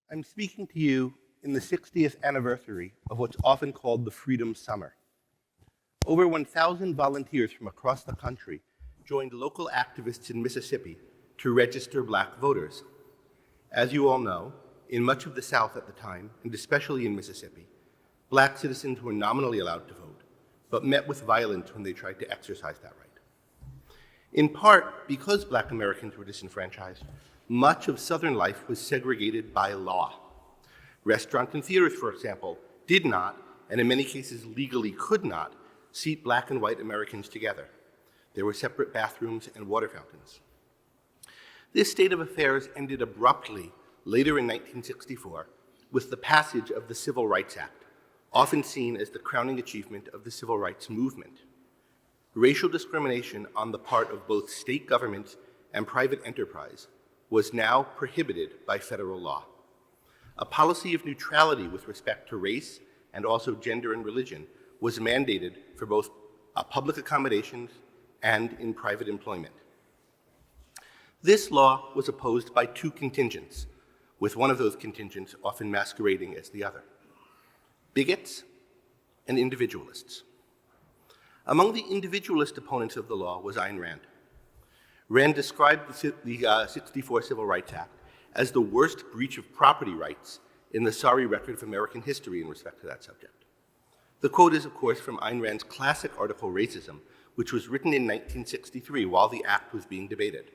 I'm speaking to you in the 60th anniversary of what's often called the Freedom Summer. Over 1,000 volunteers from across the country joined local activists in Mississippi to register black voters. As you all know, in much of the South at the time, and especially in Mississippi, black citizens were nominally allowed to vote, but met with violence when they tried to exercise that right. In part because black Americans were disenfranchised, much of Southern life was segregated by law. Restaurants and theaters, for example, did not, and in many cases legally could not, seat black and white Americans together. There were separate bathrooms and water fountains. This state of affairs ended abruptly later in 1964 with the passage of the Civil Rights Act, often seen as the crowning achievement of the civil rights movement. Racial discrimination on the part of both state governments and private enterprise was now prohibited by federal law. A policy of neutrality with respect to race and also gender and religion was mandated for both public accommodations and in private employment. This law was opposed by two contingents, with one of those contingents often masquerading as the other: bigots and individualists. Among the individualist opponents of the law was Ayn Rand. Rand described the 64 Civil Rights Act as the worst breach of property rights in the sorry record of American history in respect to that subject. The quote is, of course, from Ayn Rand's classic article, Racism, which was written in 1963 while the act was being debated.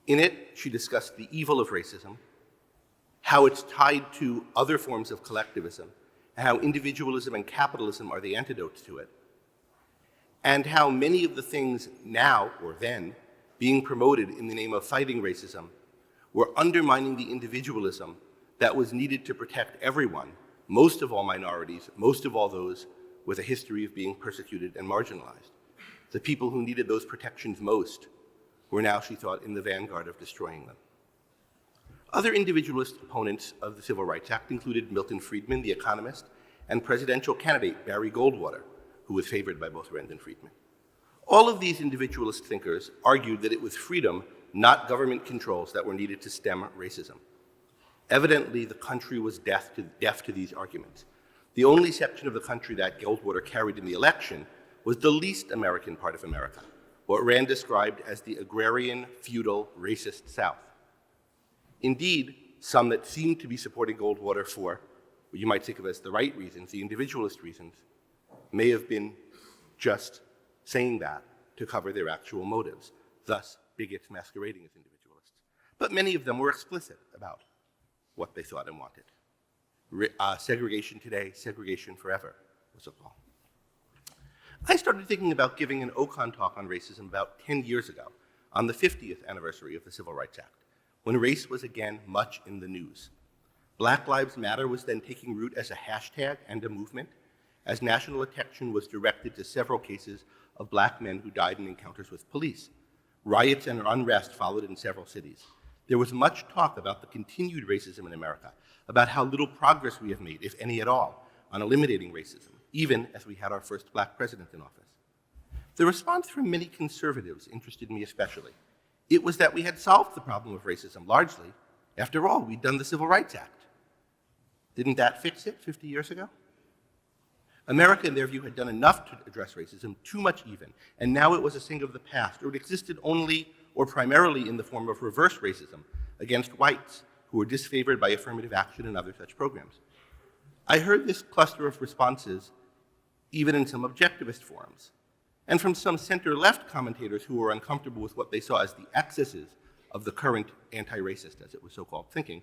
In it, she discussed the evil of racism, how it's tied to other forms of collectivism, and how individualism and capitalism are the antidotes to it, and how many of the things now, or then, being promoted in the name of fighting racism were undermining the individualism that was needed to protect everyone, most of all minorities, most of all those with a history of being persecuted and marginalized. The people who needed those protections most were now, she thought, in the vanguard of destroying them. Other individualist opponents of the Civil Rights Act included Milton Friedman, the economist, and presidential candidate Barry Goldwater, who was favored by both Rand and Friedman. All of these individualist thinkers argued that it was freedom, not government controls, that were needed to stem racism. Evidently, the country was deaf to these arguments. The only section of the country that Goldwater carried in the election was the least American part of America, what Rand described as the agrarian, feudal, racist South. Indeed, some that seemed to be supporting Goldwater for what you might think of as the right reasons, the individualist reasons, may have been just saying that to cover their actual motives, thus bigots masquerading as individualists. But many of them were explicit about what they thought and wanted. Segregation today, segregation forever was a call. I started thinking about giving an Ocon talk on racism about 10 years ago, on the 50th anniversary of the Civil Rights Act, when race was again much in the news. Black Lives Matter was then taking root as a hashtag and a movement, as national attention was directed to several cases of black men who died in encounters with police. Riots and unrest followed in several cities. There was much talk about the continued racism in America, about how little progress we have made, if any at all, on eliminating racism, even as we had our first black president in office. The response from many conservatives interested me especially. It was that we had solved the problem of racism largely. After all, we'd done the Civil Rights Act. Didn't that fix it 50 years ago? America, in their view, had done enough to address racism, too much even, and now it was a thing of the past, or it existed only or primarily in the form of reverse racism against whites who were disfavored by affirmative action and other such programs. I heard this cluster of responses even in some objectivist forums, and from some center-left commentators who were uncomfortable with what they saw as the excesses of the current anti-racist, as it was so-called, thinking.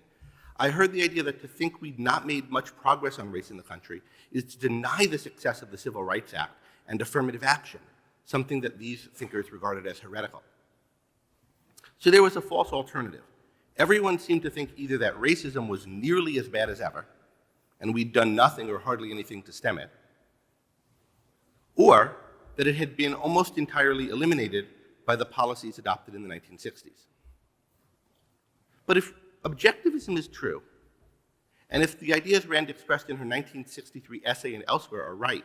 I heard the idea that to think we'd not made much progress on race in the country is to deny the success of the Civil Rights Act and affirmative action, something that these thinkers regarded as heretical. So there was a false alternative. Everyone seemed to think either that racism was nearly as bad as ever, and we'd done nothing or hardly anything to stem it, or that it had been almost entirely eliminated by the policies adopted in the 1960s. But if objectivism is true, and if the ideas Rand expressed in her 1963 essay and elsewhere are right,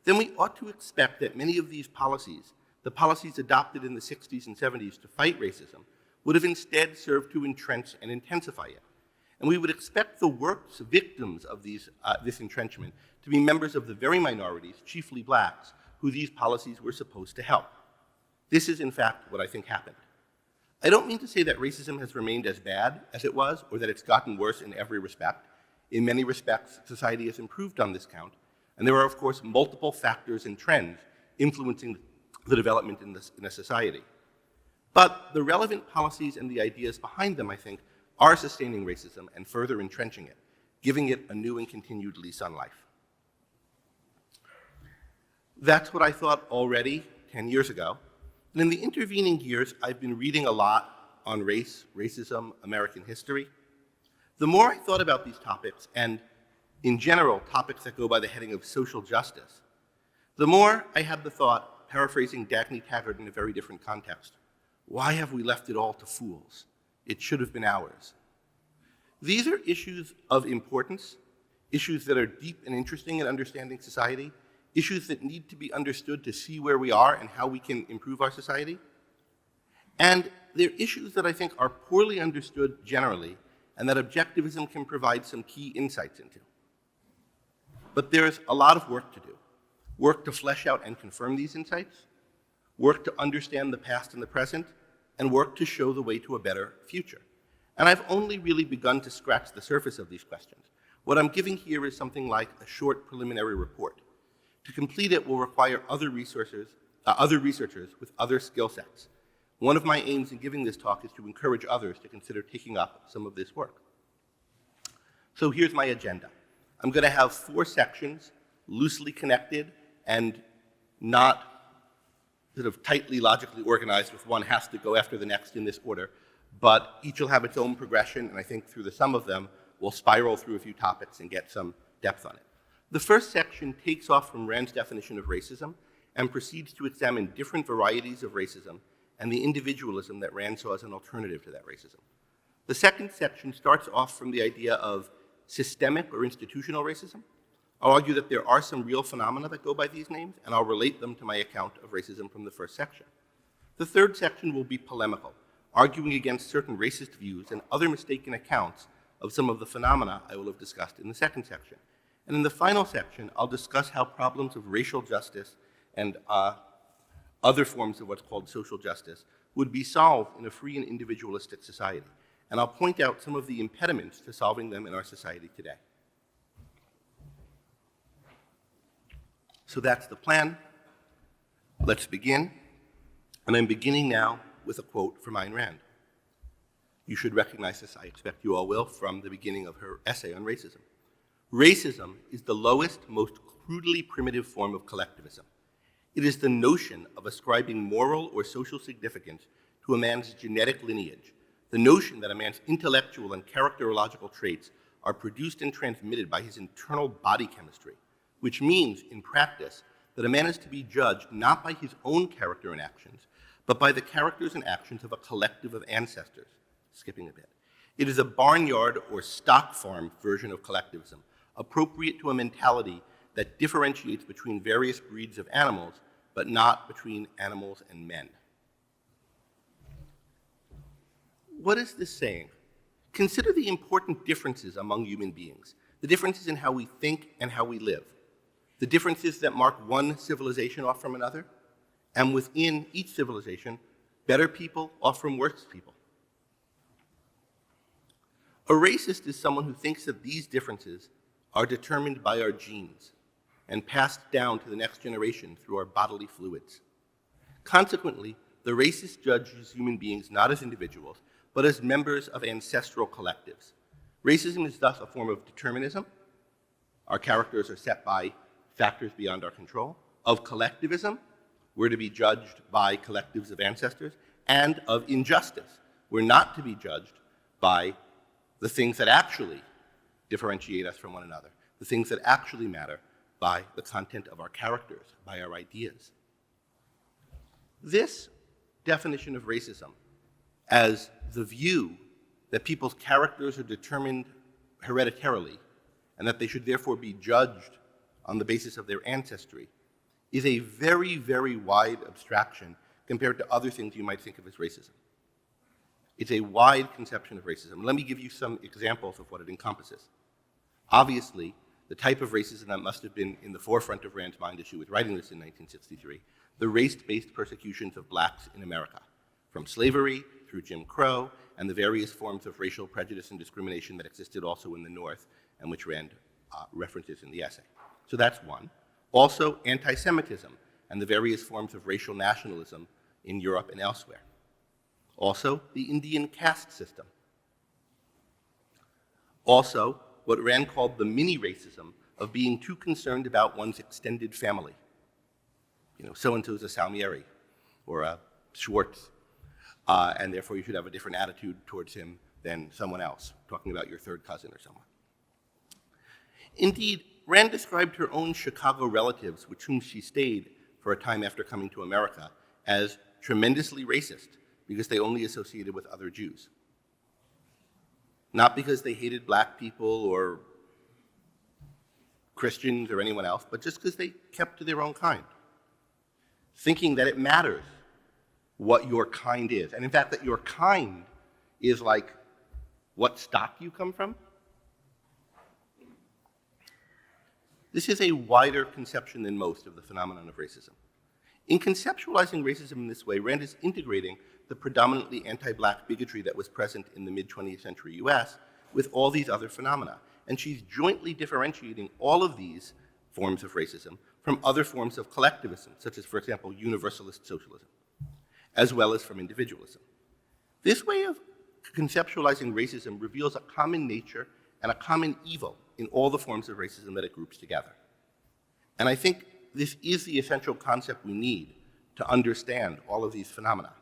then we ought to expect that many of these policies, the policies adopted in the 60s and 70s to fight racism, would have instead served to entrench and intensify it. And we would expect the worst victims of this entrenchment to be members of the very minorities, chiefly blacks, who these policies were supposed to help. This is, in fact, what I think happened. I don't mean to say that racism has remained as bad as it was, or that it's gotten worse in every respect. In many respects, society has improved on this count, and there are, of course, multiple factors and trends influencing the development in a society. But the relevant policies and the ideas behind them, I think, are sustaining racism and further entrenching it, giving it a new and continued lease on life. That's what I thought already 10 years ago. And in the intervening years, I've been reading a lot on race, racism, American history. The more I thought about these topics, and in general, topics that go by the heading of social justice, the more I had the thought, paraphrasing Dagny Taggart in a very different context, why have we left it all to fools? It should have been ours. These are issues of importance, issues that are deep and interesting in understanding society, issues that need to be understood to see where we are and how we can improve our society. And they're issues that I think are poorly understood generally, and that objectivism can provide some key insights into. But there's a lot of work to do. Work to flesh out and confirm these insights, work to understand the past and the present, and work to show the way to a better future. And I've only really begun to scratch the surface of these questions. What I'm giving here is something like a short preliminary report. To complete it will require other researchers with other skill sets. One of my aims in giving this talk is to encourage others to consider taking up some of this work. So here's my agenda. I'm going to have 4 sections, loosely connected and not sort of tightly logically organized, with one has to go after the next in this order, but each will have its own progression, and I think through the sum of them, we'll spiral through a few topics and get some depth on it. The first section takes off from Rand's definition of racism and proceeds to examine different varieties of racism and the individualism that Rand saw as an alternative to that racism. The second section starts off from the idea of systemic or institutional racism. I'll argue that there are some real phenomena that go by these names, and I'll relate them to my account of racism from the first section. The third section will be polemical, arguing against certain racist views and other mistaken accounts of some of the phenomena I will have discussed in the second section. And in the final section, I'll discuss how problems of racial justice and other forms of what's called social justice would be solved in a free and individualistic society. And I'll point out some of the impediments to solving them in our society today. So that's the plan. Let's begin. And I'm beginning now with a quote from Ayn Rand. You should recognize this, I expect you all will, from the beginning of her essay on racism. Racism is the lowest, most crudely primitive form of collectivism. It is the notion of ascribing moral or social significance to a man's genetic lineage, the notion that a man's intellectual and characterological traits are produced and transmitted by his internal body chemistry, which means, in practice, that a man is to be judged not by his own character and actions, but by the characters and actions of a collective of ancestors. Skipping a bit. It is a barnyard or stock farm version of collectivism, appropriate to a mentality that differentiates between various breeds of animals, but not between animals and men. What is this saying? Consider the important differences among human beings, the differences in how we think and how we live, the differences that mark one civilization off from another, and within each civilization, better people off from worse people. A racist is someone who thinks that these differences are determined by our genes and passed down to the next generation through our bodily fluids. Consequently, the racist judges human beings not as individuals, but as members of ancestral collectives. Racism is thus a form of determinism. Our characters are set by factors beyond our control. Of collectivism, we're to be judged by collectives of ancestors. And of injustice, we're not to be judged by the things that actually differentiate us from one another, the things that actually matter, by the content of our characters, by our ideas. This definition of racism as the view that people's characters are determined hereditarily and that they should therefore be judged on the basis of their ancestry is a very, very wide abstraction compared to other things you might think of as racism. It's a wide conception of racism. Let me give you some examples of what it encompasses. Obviously, the type of racism that must have been in the forefront of Rand's mind as she was writing this in 1963, the race-based persecutions of blacks in America, from slavery through Jim Crow and the various forms of racial prejudice and discrimination that existed also in the North and which Rand references in the essay. So that's one. Also, anti-Semitism and the various forms of racial nationalism in Europe and elsewhere. Also, the Indian caste system. Also, what Rand called the mini-racism of being too concerned about one's extended family. You know, so-and-so's a Salmieri or a Schwartz, and therefore you should have a different attitude towards him than someone else, talking about your third cousin or someone. Indeed, Rand described her own Chicago relatives, with whom she stayed for a time after coming to America, as tremendously racist because they only associated with other Jews. Not because they hated black people or Christians or anyone else, but just because they kept to their own kind, thinking that it matters what your kind is. And in fact, that your kind is like what stock you come from. This is a wider conception than most of the phenomenon of racism. In conceptualizing racism in this way, Rand is integrating the predominantly anti-black bigotry that was present in the mid-20th century US with all these other phenomena. And she's jointly differentiating all of these forms of racism from other forms of collectivism, such as, for example, universalist socialism, as well as from individualism. This way of conceptualizing racism reveals a common nature and a common evil in all the forms of racism that it groups together. And I think this is the essential concept we need to understand all of these phenomena.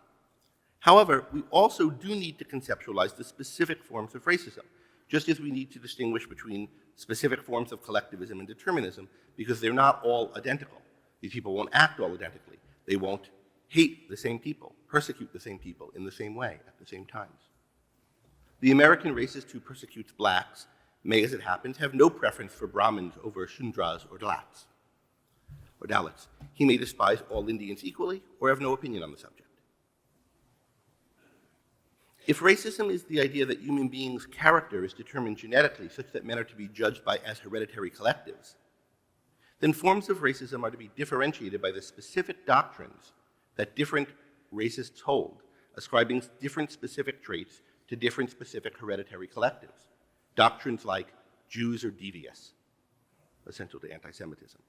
However, we also do need to conceptualize the specific forms of racism, just as we need to distinguish between specific forms of collectivism and determinism, because they're not all identical. These people won't act all identically. They won't hate the same people, persecute the same people in the same way at the same times. The American racist who persecutes blacks may, as it happens, have no preference for Brahmins over Shudras or Dalits. He may despise all Indians equally or have no opinion on the subject. If racism is the idea that human beings' character is determined genetically such that men are to be judged by as hereditary collectives, then forms of racism are to be differentiated by the specific doctrines that different racists hold, ascribing different specific traits to different specific hereditary collectives. Doctrines like Jews are devious, essential to anti-Semitism,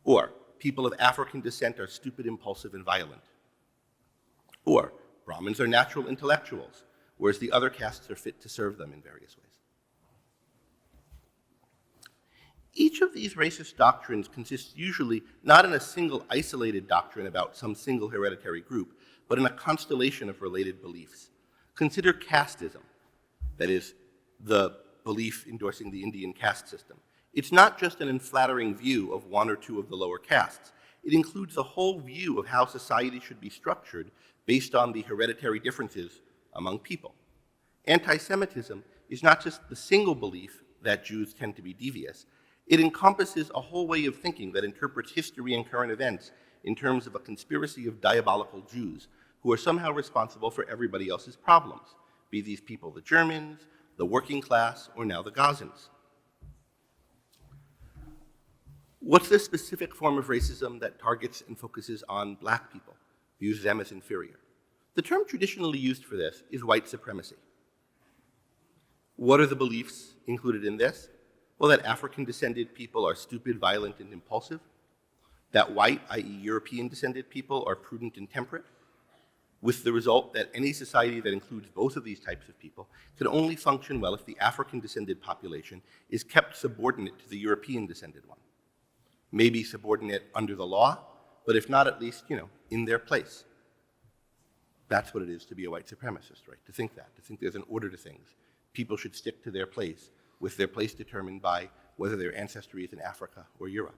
or people of African descent are stupid, impulsive, and violent, or Brahmins are natural intellectuals, whereas the other castes are fit to serve them in various ways. Each of these racist doctrines consists usually not in a single isolated doctrine about some single hereditary group, but in a constellation of related beliefs. Consider casteism, that is, the belief endorsing the Indian caste system. It's not just an unflattering view of one or two of the lower castes. It includes a whole view of how society should be structured based on the hereditary differences among people. Anti-Semitism is not just the single belief that Jews tend to be devious. It encompasses a whole way of thinking that interprets history and current events in terms of a conspiracy of diabolical Jews who are somehow responsible for everybody else's problems, be these people the Germans, the working class, or now the Gazans. What's the specific form of racism that targets and focuses on black people, views them as inferior? The term traditionally used for this is white supremacy. What are the beliefs included in this? Well, that African-descended people are stupid, violent, and impulsive, that white, i.e. European-descended people, are prudent and temperate, with the result that any society that includes both of these types of people can only function well if the African-descended population is kept subordinate to the European-descended one. Maybe subordinate under the law, but if not, at least, in their place. That's what it is to be a white supremacist, right? To think there's an order to things. People should stick to their place, with their place determined by whether their ancestry is in Africa or Europe.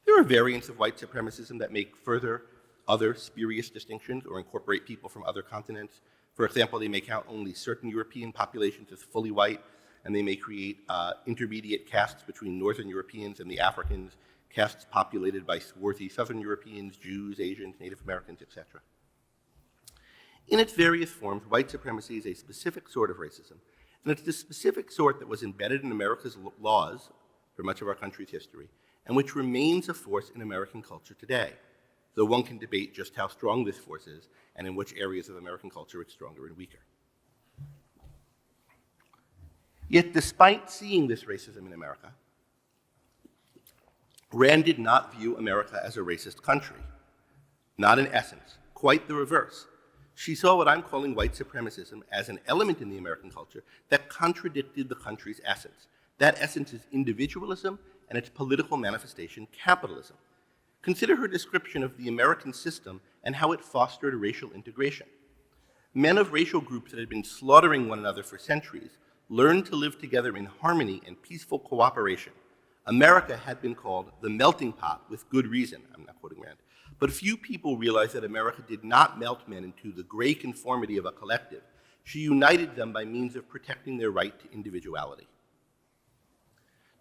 There are variants of white supremacism that make further other spurious distinctions or incorporate people from other continents. For example, they may count only certain European populations as fully white, and they may create intermediate castes between Northern Europeans and the Africans, castes populated by swarthy Southern Europeans, Jews, Asians, Native Americans, etc. In its various forms, white supremacy is a specific sort of racism, and it's the specific sort that was embedded in America's laws for much of our country's history, and which remains a force in American culture today, though one can debate just how strong this force is and in which areas of American culture it's stronger and weaker. Yet despite seeing this racism in America, Rand did not view America as a racist country. Not in essence, quite the reverse. She saw what I'm calling white supremacism as an element in the American culture that contradicted the country's essence. That essence is individualism and its political manifestation, capitalism. Consider her description of the American system and how it fostered racial integration. Men of racial groups that had been slaughtering one another for centuries learned to live together in harmony and peaceful cooperation. America had been called the melting pot with good reason. I'm not quoting Rand. But few people realized that America did not melt men into the gray conformity of a collective. She united them by means of protecting their right to individuality.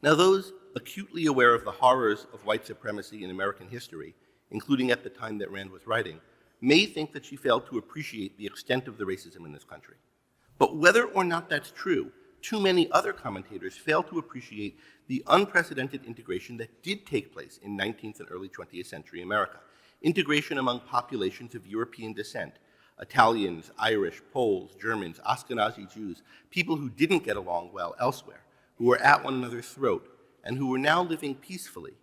Now, those acutely aware of the horrors of white supremacy in American history, including at the time that Rand was writing, may think that she failed to appreciate the extent of the racism in this country. But whether or not that's true, too many other commentators fail to appreciate the unprecedented integration that did take place in 19th and early 20th century America. Integration among populations of European descent, Italians, Irish, Poles, Germans, Ashkenazi Jews, people who didn't get along well elsewhere, who were at one another's throat, and who were now living peacefully,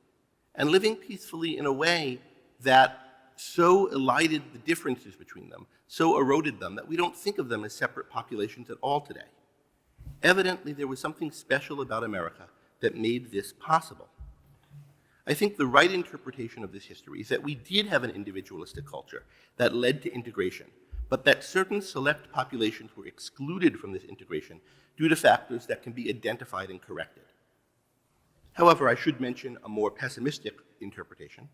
and living peacefully in a way that so elided the differences between them, so eroded them, that we don't think of them as separate populations at all today. Evidently, there was something special about America that made this possible. I think the right interpretation of this history is that we did have an individualistic culture that led to integration, but that certain select populations were excluded from this integration due to factors that can be identified and corrected. However, I should mention a more pessimistic interpretation.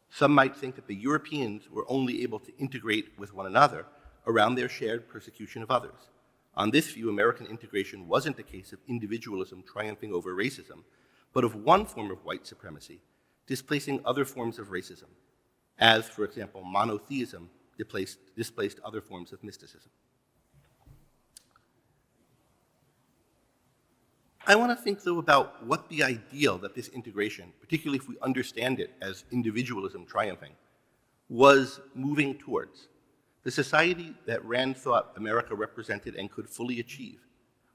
Some might think that the Europeans were only able to integrate with one another around their shared persecution of others. On this view, American integration wasn't a case of individualism triumphing over racism, but of one form of white supremacy displacing other forms of racism, as, for example, monotheism displaced other forms of mysticism. I want to think, though, about what the ideal that this integration, particularly if we understand it as individualism triumphing, was moving towards. The society that Rand thought America represented and could fully achieve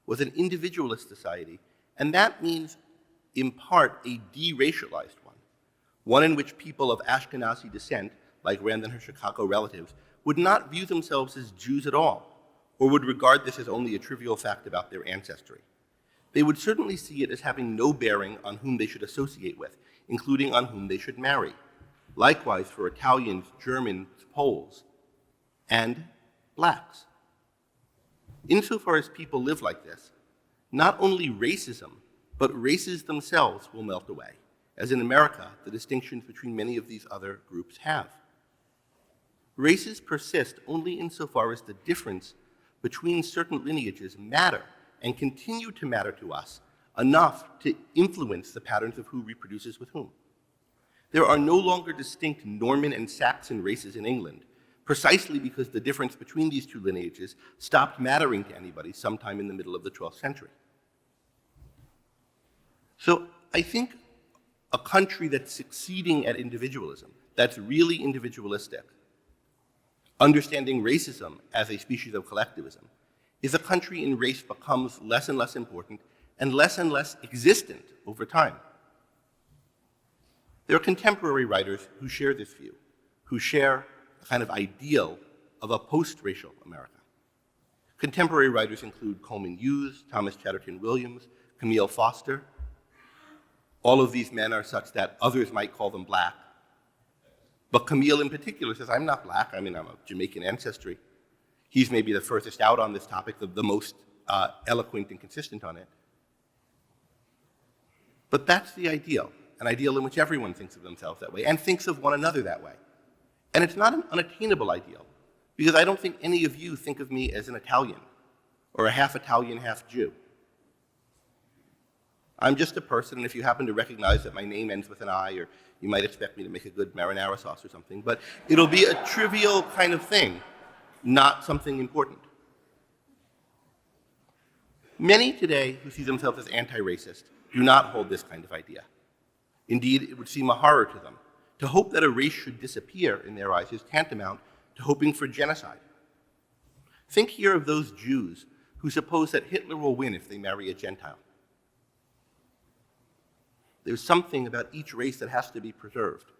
was an individualist society, and that means, in part, a de-racialized one in which people of Ashkenazi descent, like Rand and her Chicago relatives, would not view themselves as Jews at all, or would regard this as only a trivial fact about their ancestry. They would certainly see it as having no bearing on whom they should associate with, including on whom they should marry. Likewise for Italians, Germans, Poles, and blacks. Insofar as people live like this, not only racism, but races themselves will melt away, as in America, the distinctions between many of these other groups have. Races persist only insofar as the difference between certain lineages matter and continue to matter to us enough to influence the patterns of who reproduces with whom. There are no longer distinct Norman and Saxon races in England, precisely because the difference between these two lineages stopped mattering to anybody sometime in the middle of the 12th century. So I think a country that's succeeding at individualism, that's really individualistic, understanding racism as a species of collectivism, is a country in race becomes less and less important and less existent over time. There are contemporary writers who share this view, who share a kind of ideal of a post-racial America. Contemporary writers include Coleman Hughes, Thomas Chatterton Williams, Camille Foster. All of these men are such that others might call them black. But Camille in particular says, I'm not black, I'm of Jamaican ancestry. He's maybe the furthest out on this topic, the most eloquent and consistent on it. But that's the ideal, an ideal in which everyone thinks of themselves that way and thinks of one another that way. And it's not an unattainable ideal, because I don't think any of you think of me as an Italian or a half Italian, half Jew. I'm just a person, and if you happen to recognize that my name ends with an I, or you might expect me to make a good marinara sauce or something, but it'll be a trivial kind of thing. not something important. Many today who see themselves as anti-racist do not hold this kind of idea. Indeed, it would seem a horror to them. To hope that a race should disappear in their eyes is tantamount to hoping for genocide. Think here of those Jews who suppose that Hitler will win if they marry a Gentile. There's something about each race that has to be preserved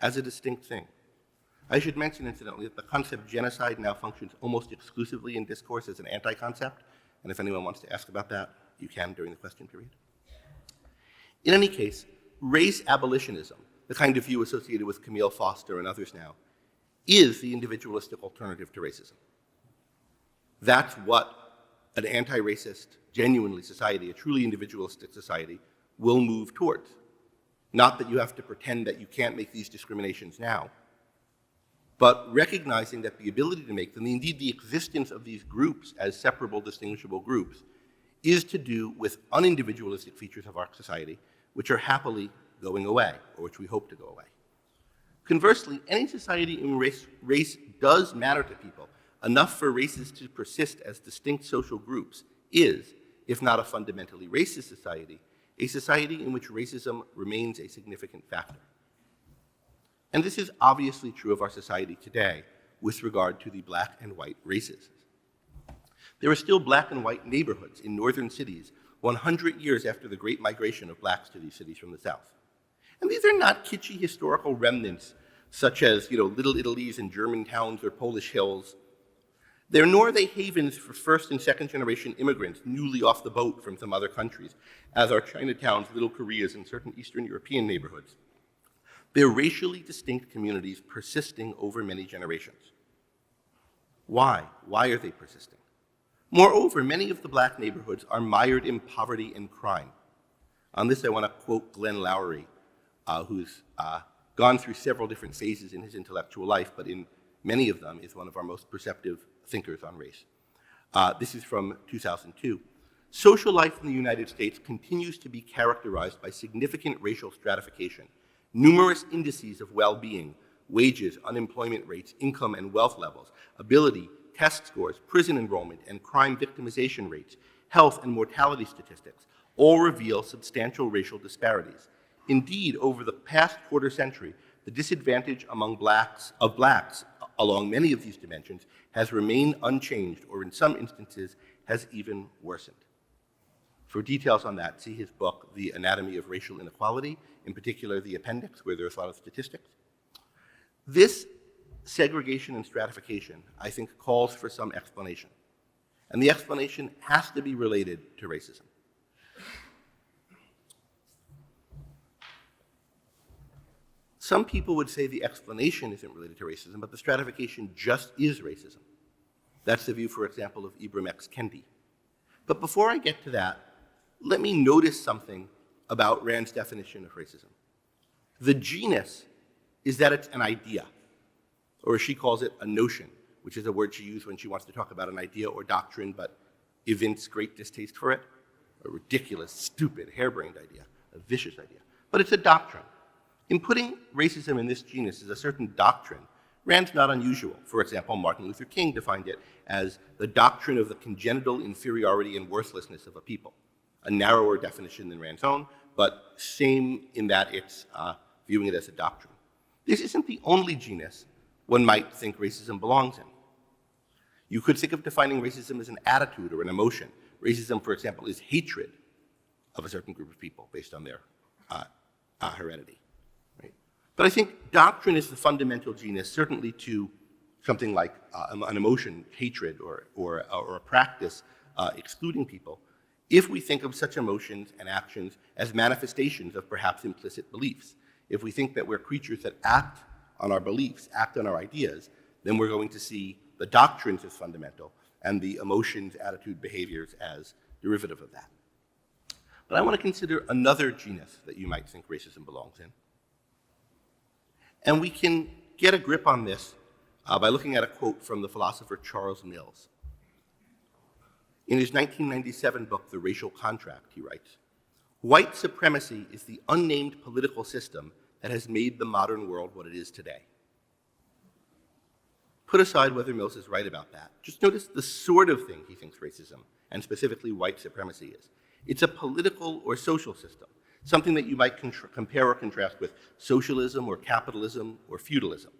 as a distinct thing. I should mention, incidentally, that the concept genocide now functions almost exclusively in discourse as an anti-concept, and if anyone wants to ask about that, you can during the question period. In any case, race abolitionism, the kind of view associated with Camille Foster and others now, is the individualistic alternative to racism. That's what an anti-racist, genuinely society, a truly individualistic society, will move towards. Not that you have to pretend that you can't make these discriminations now, but recognizing that the ability to make them, indeed the existence of these groups as separable, distinguishable groups, is to do with unindividualistic features of our society, which are happily going away, or which we hope to go away. Conversely, any society in which race does matter to people, enough for races to persist as distinct social groups, is, if not a fundamentally racist society, a society in which racism remains a significant factor. And this is obviously true of our society today with regard to the black and white races. There are still black and white neighborhoods in northern cities 100 years after the great migration of blacks to these cities from the south. And these are not kitschy historical remnants such as, Little Italies and German towns or Polish hills. They're nor are they havens for first and second generation immigrants newly off the boat from some other countries, as are Chinatowns, Little Koreas, and certain Eastern European neighborhoods. They're racially distinct communities persisting over many generations. Why? Why are they persisting? Moreover, many of the black neighborhoods are mired in poverty and crime. On this, I want to quote Glenn Loury, who's gone through several different phases in his intellectual life, but in many of them is one of our most perceptive thinkers on race. This is from 2002. Social life in the United States continues to be characterized by significant racial stratification. Numerous indices of well-being, wages, unemployment rates, income and wealth levels, ability, test scores, prison enrollment, and crime victimization rates, health and mortality statistics, all reveal substantial racial disparities. Indeed, over the past quarter century, the disadvantage among blacks along many of these dimensions has remained unchanged, or in some instances has even worsened. For details on that, see his book, The Anatomy of Racial Inequality, in particular the appendix, where there's a lot of statistics. This segregation and stratification, I think, calls for some explanation. And the explanation has to be related to racism. Some people would say the explanation isn't related to racism, but the stratification just is racism. That's the view, for example, of Ibram X. Kendi. But before I get to that, let me notice something about Rand's definition of racism. The genus is that it's an idea, or as she calls it, a notion, which is a word she used when she wants to talk about an idea or doctrine, but evince great distaste for it. A ridiculous, stupid, harebrained idea, a vicious idea. But it's a doctrine. In putting racism in this genus as a certain doctrine, Rand's not unusual. For example, Martin Luther King defined it as the doctrine of the congenital inferiority and worthlessness of a people. A narrower definition than Rand's own, but same in that it's viewing it as a doctrine. This isn't the only genus one might think racism belongs in. You could think of defining racism as an attitude or an emotion. Racism, for example, is hatred of a certain group of people based on their heredity. Right? But I think doctrine is the fundamental genus, certainly to something like an emotion, hatred, or a practice excluding people, if we think of such emotions and actions as manifestations of perhaps implicit beliefs. If we think that we're creatures that act on our beliefs, act on our ideas, then we're going to see the doctrines as fundamental and the emotions, attitude, behaviors as derivative of that. But I want to consider another genus that you might think racism belongs in. And we can get a grip on this by looking at a quote from the philosopher Charles Mills. In his 1997 book, The Racial Contract, he writes, "White supremacy is the unnamed political system that has made the modern world what it is today." put aside whether Mills is right about that. Just notice the sort of thing he thinks racism, and specifically white supremacy, is. It's a political or social system, something that you might compare or contrast with socialism or capitalism or feudalism.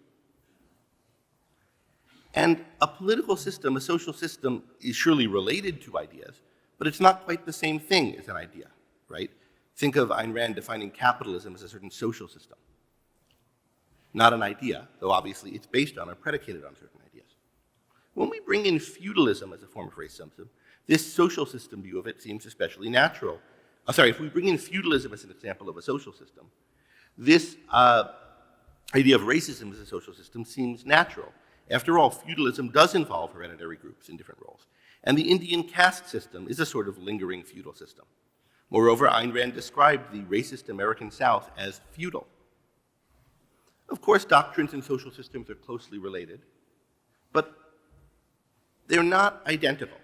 And a political system, a social system, is surely related to ideas, but it's not quite the same thing as an idea, right? Think of Ayn Rand defining capitalism as a certain social system. Not an idea, though obviously it's based on or predicated on certain ideas. When we bring in feudalism as a form of racism, this social system view of it seems especially natural. If we bring in feudalism as an example of a social system, this idea of racism as a social system seems natural. After all, feudalism does involve hereditary groups in different roles, and the Indian caste system is a sort of lingering feudal system. Moreover, Ayn Rand described the racist American South as feudal. Of course, doctrines and social systems are closely related, but they're not identical.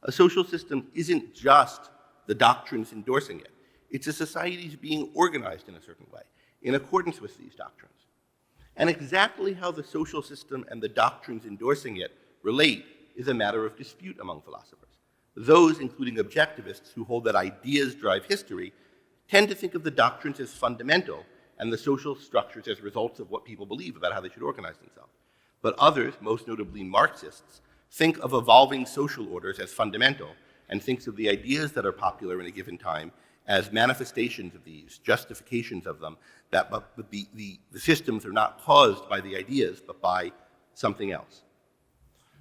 A social system isn't just the doctrines endorsing it. It's a society's being organized in a certain way, in accordance with these doctrines. And exactly how the social system and the doctrines endorsing it relate is a matter of dispute among philosophers. Those, including objectivists who hold that ideas drive history, tend to think of the doctrines as fundamental and the social structures as results of what people believe about how they should organize themselves. But others, most notably Marxists, think of evolving social orders as fundamental and thinks of the ideas that are popular in a given time as manifestations of these, justifications of them, that but the systems are not caused by the ideas, but by something else.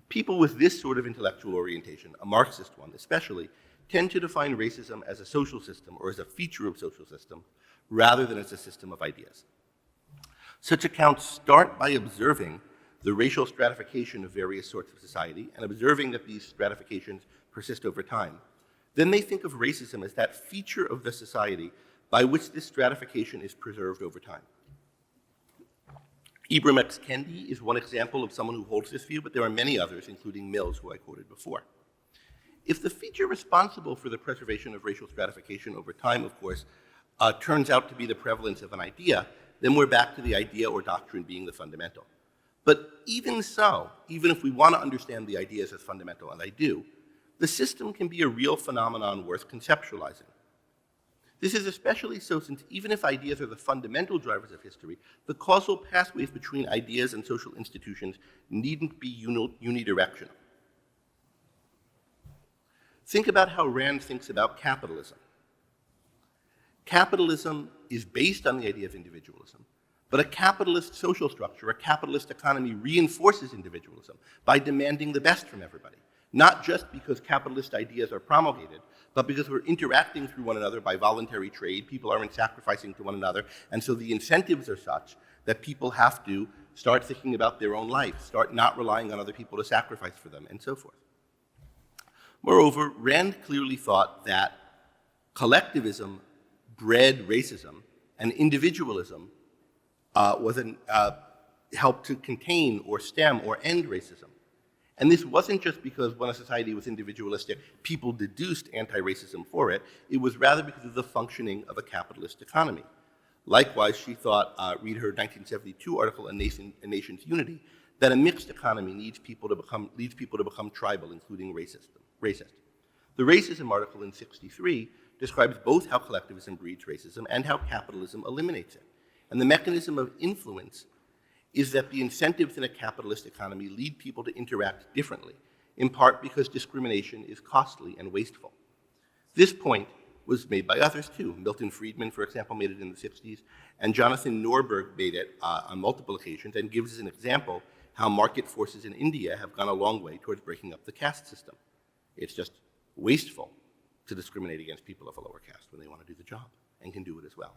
People with this sort of intellectual orientation, a Marxist one especially, tend to define racism as a social system or as a feature of social system rather than as a system of ideas. Such accounts start by observing the racial stratification of various sorts of society and observing that these stratifications persist over time. Then they think of racism as that feature of the society by which this stratification is preserved over time. Ibram X. Kendi is one example of someone who holds this view, but there are many others, including Mills, who I quoted before. If the feature responsible for the preservation of racial stratification over time, of course, turns out to be the prevalence of an idea, then we're back to the idea or doctrine being the fundamental. But even so, even if we want to understand the ideas as fundamental, and I do, the system can be a real phenomenon worth conceptualizing. This is especially so since even if ideas are the fundamental drivers of history, the causal pathways between ideas and social institutions needn't be unidirectional. Think about how Rand thinks about capitalism. Capitalism is based on the idea of individualism, but a capitalist social structure, a capitalist economy reinforces individualism by demanding the best from everybody, not just because capitalist ideas are promulgated, but because we're interacting through one another by voluntary trade, people aren't sacrificing to one another, and so the incentives are such that people have to start thinking about their own life, start not relying on other people to sacrifice for them, and so forth. Moreover, Rand clearly thought that collectivism bred racism and individualism helped to contain or stem or end racism. And this wasn't just because when a society was individualistic, people deduced anti-racism for it. It was rather because of the functioning of a capitalist economy. Likewise, she thought, read her 1972 article, A Nation's Unity, that a mixed economy leads people to become tribal, including racist. The racism article in 63 describes both how collectivism breeds racism and how capitalism eliminates it. And the mechanism of influence is that the incentives in a capitalist economy lead people to interact differently, in part because discrimination is costly and wasteful. This point was made by others too. Milton Friedman, for example, made it in the 60s, and Jonathan Norberg made it on multiple occasions and gives as an example how market forces in India have gone a long way towards breaking up the caste system. It's just wasteful to discriminate against people of a lower caste when they want to do the job and can do it as well.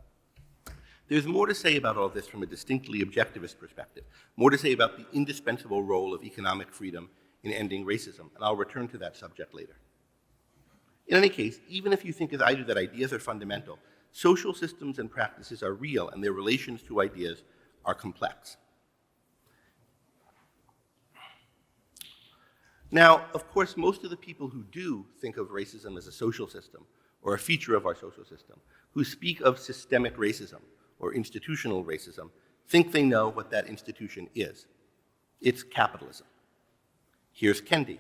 There's more to say about all this from a distinctly objectivist perspective, more to say about the indispensable role of economic freedom in ending racism, and I'll return to that subject later. In any case, even if you think as I do that ideas are fundamental, social systems and practices are real and their relations to ideas are complex. Now, of course, most of the people who do think of racism as a social system or a feature of our social system, who speak of systemic racism or institutional racism, think they know what that institution is. It's capitalism. Here's Kendi.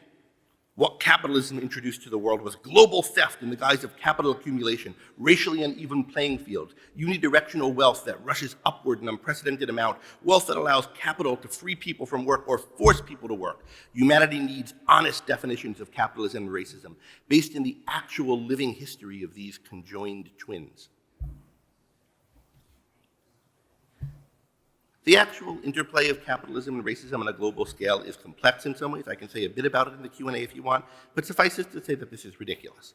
What capitalism introduced to the world was global theft in the guise of capital accumulation, racially uneven playing fields, unidirectional wealth that rushes upward in unprecedented amount, wealth that allows capital to free people from work or force people to work. Humanity needs honest definitions of capitalism and racism, based in the actual living history of these conjoined twins. The actual interplay of capitalism and racism on a global scale is complex in some ways. I can say a bit about it in the Q&A if you want, but suffice it to say that this is ridiculous.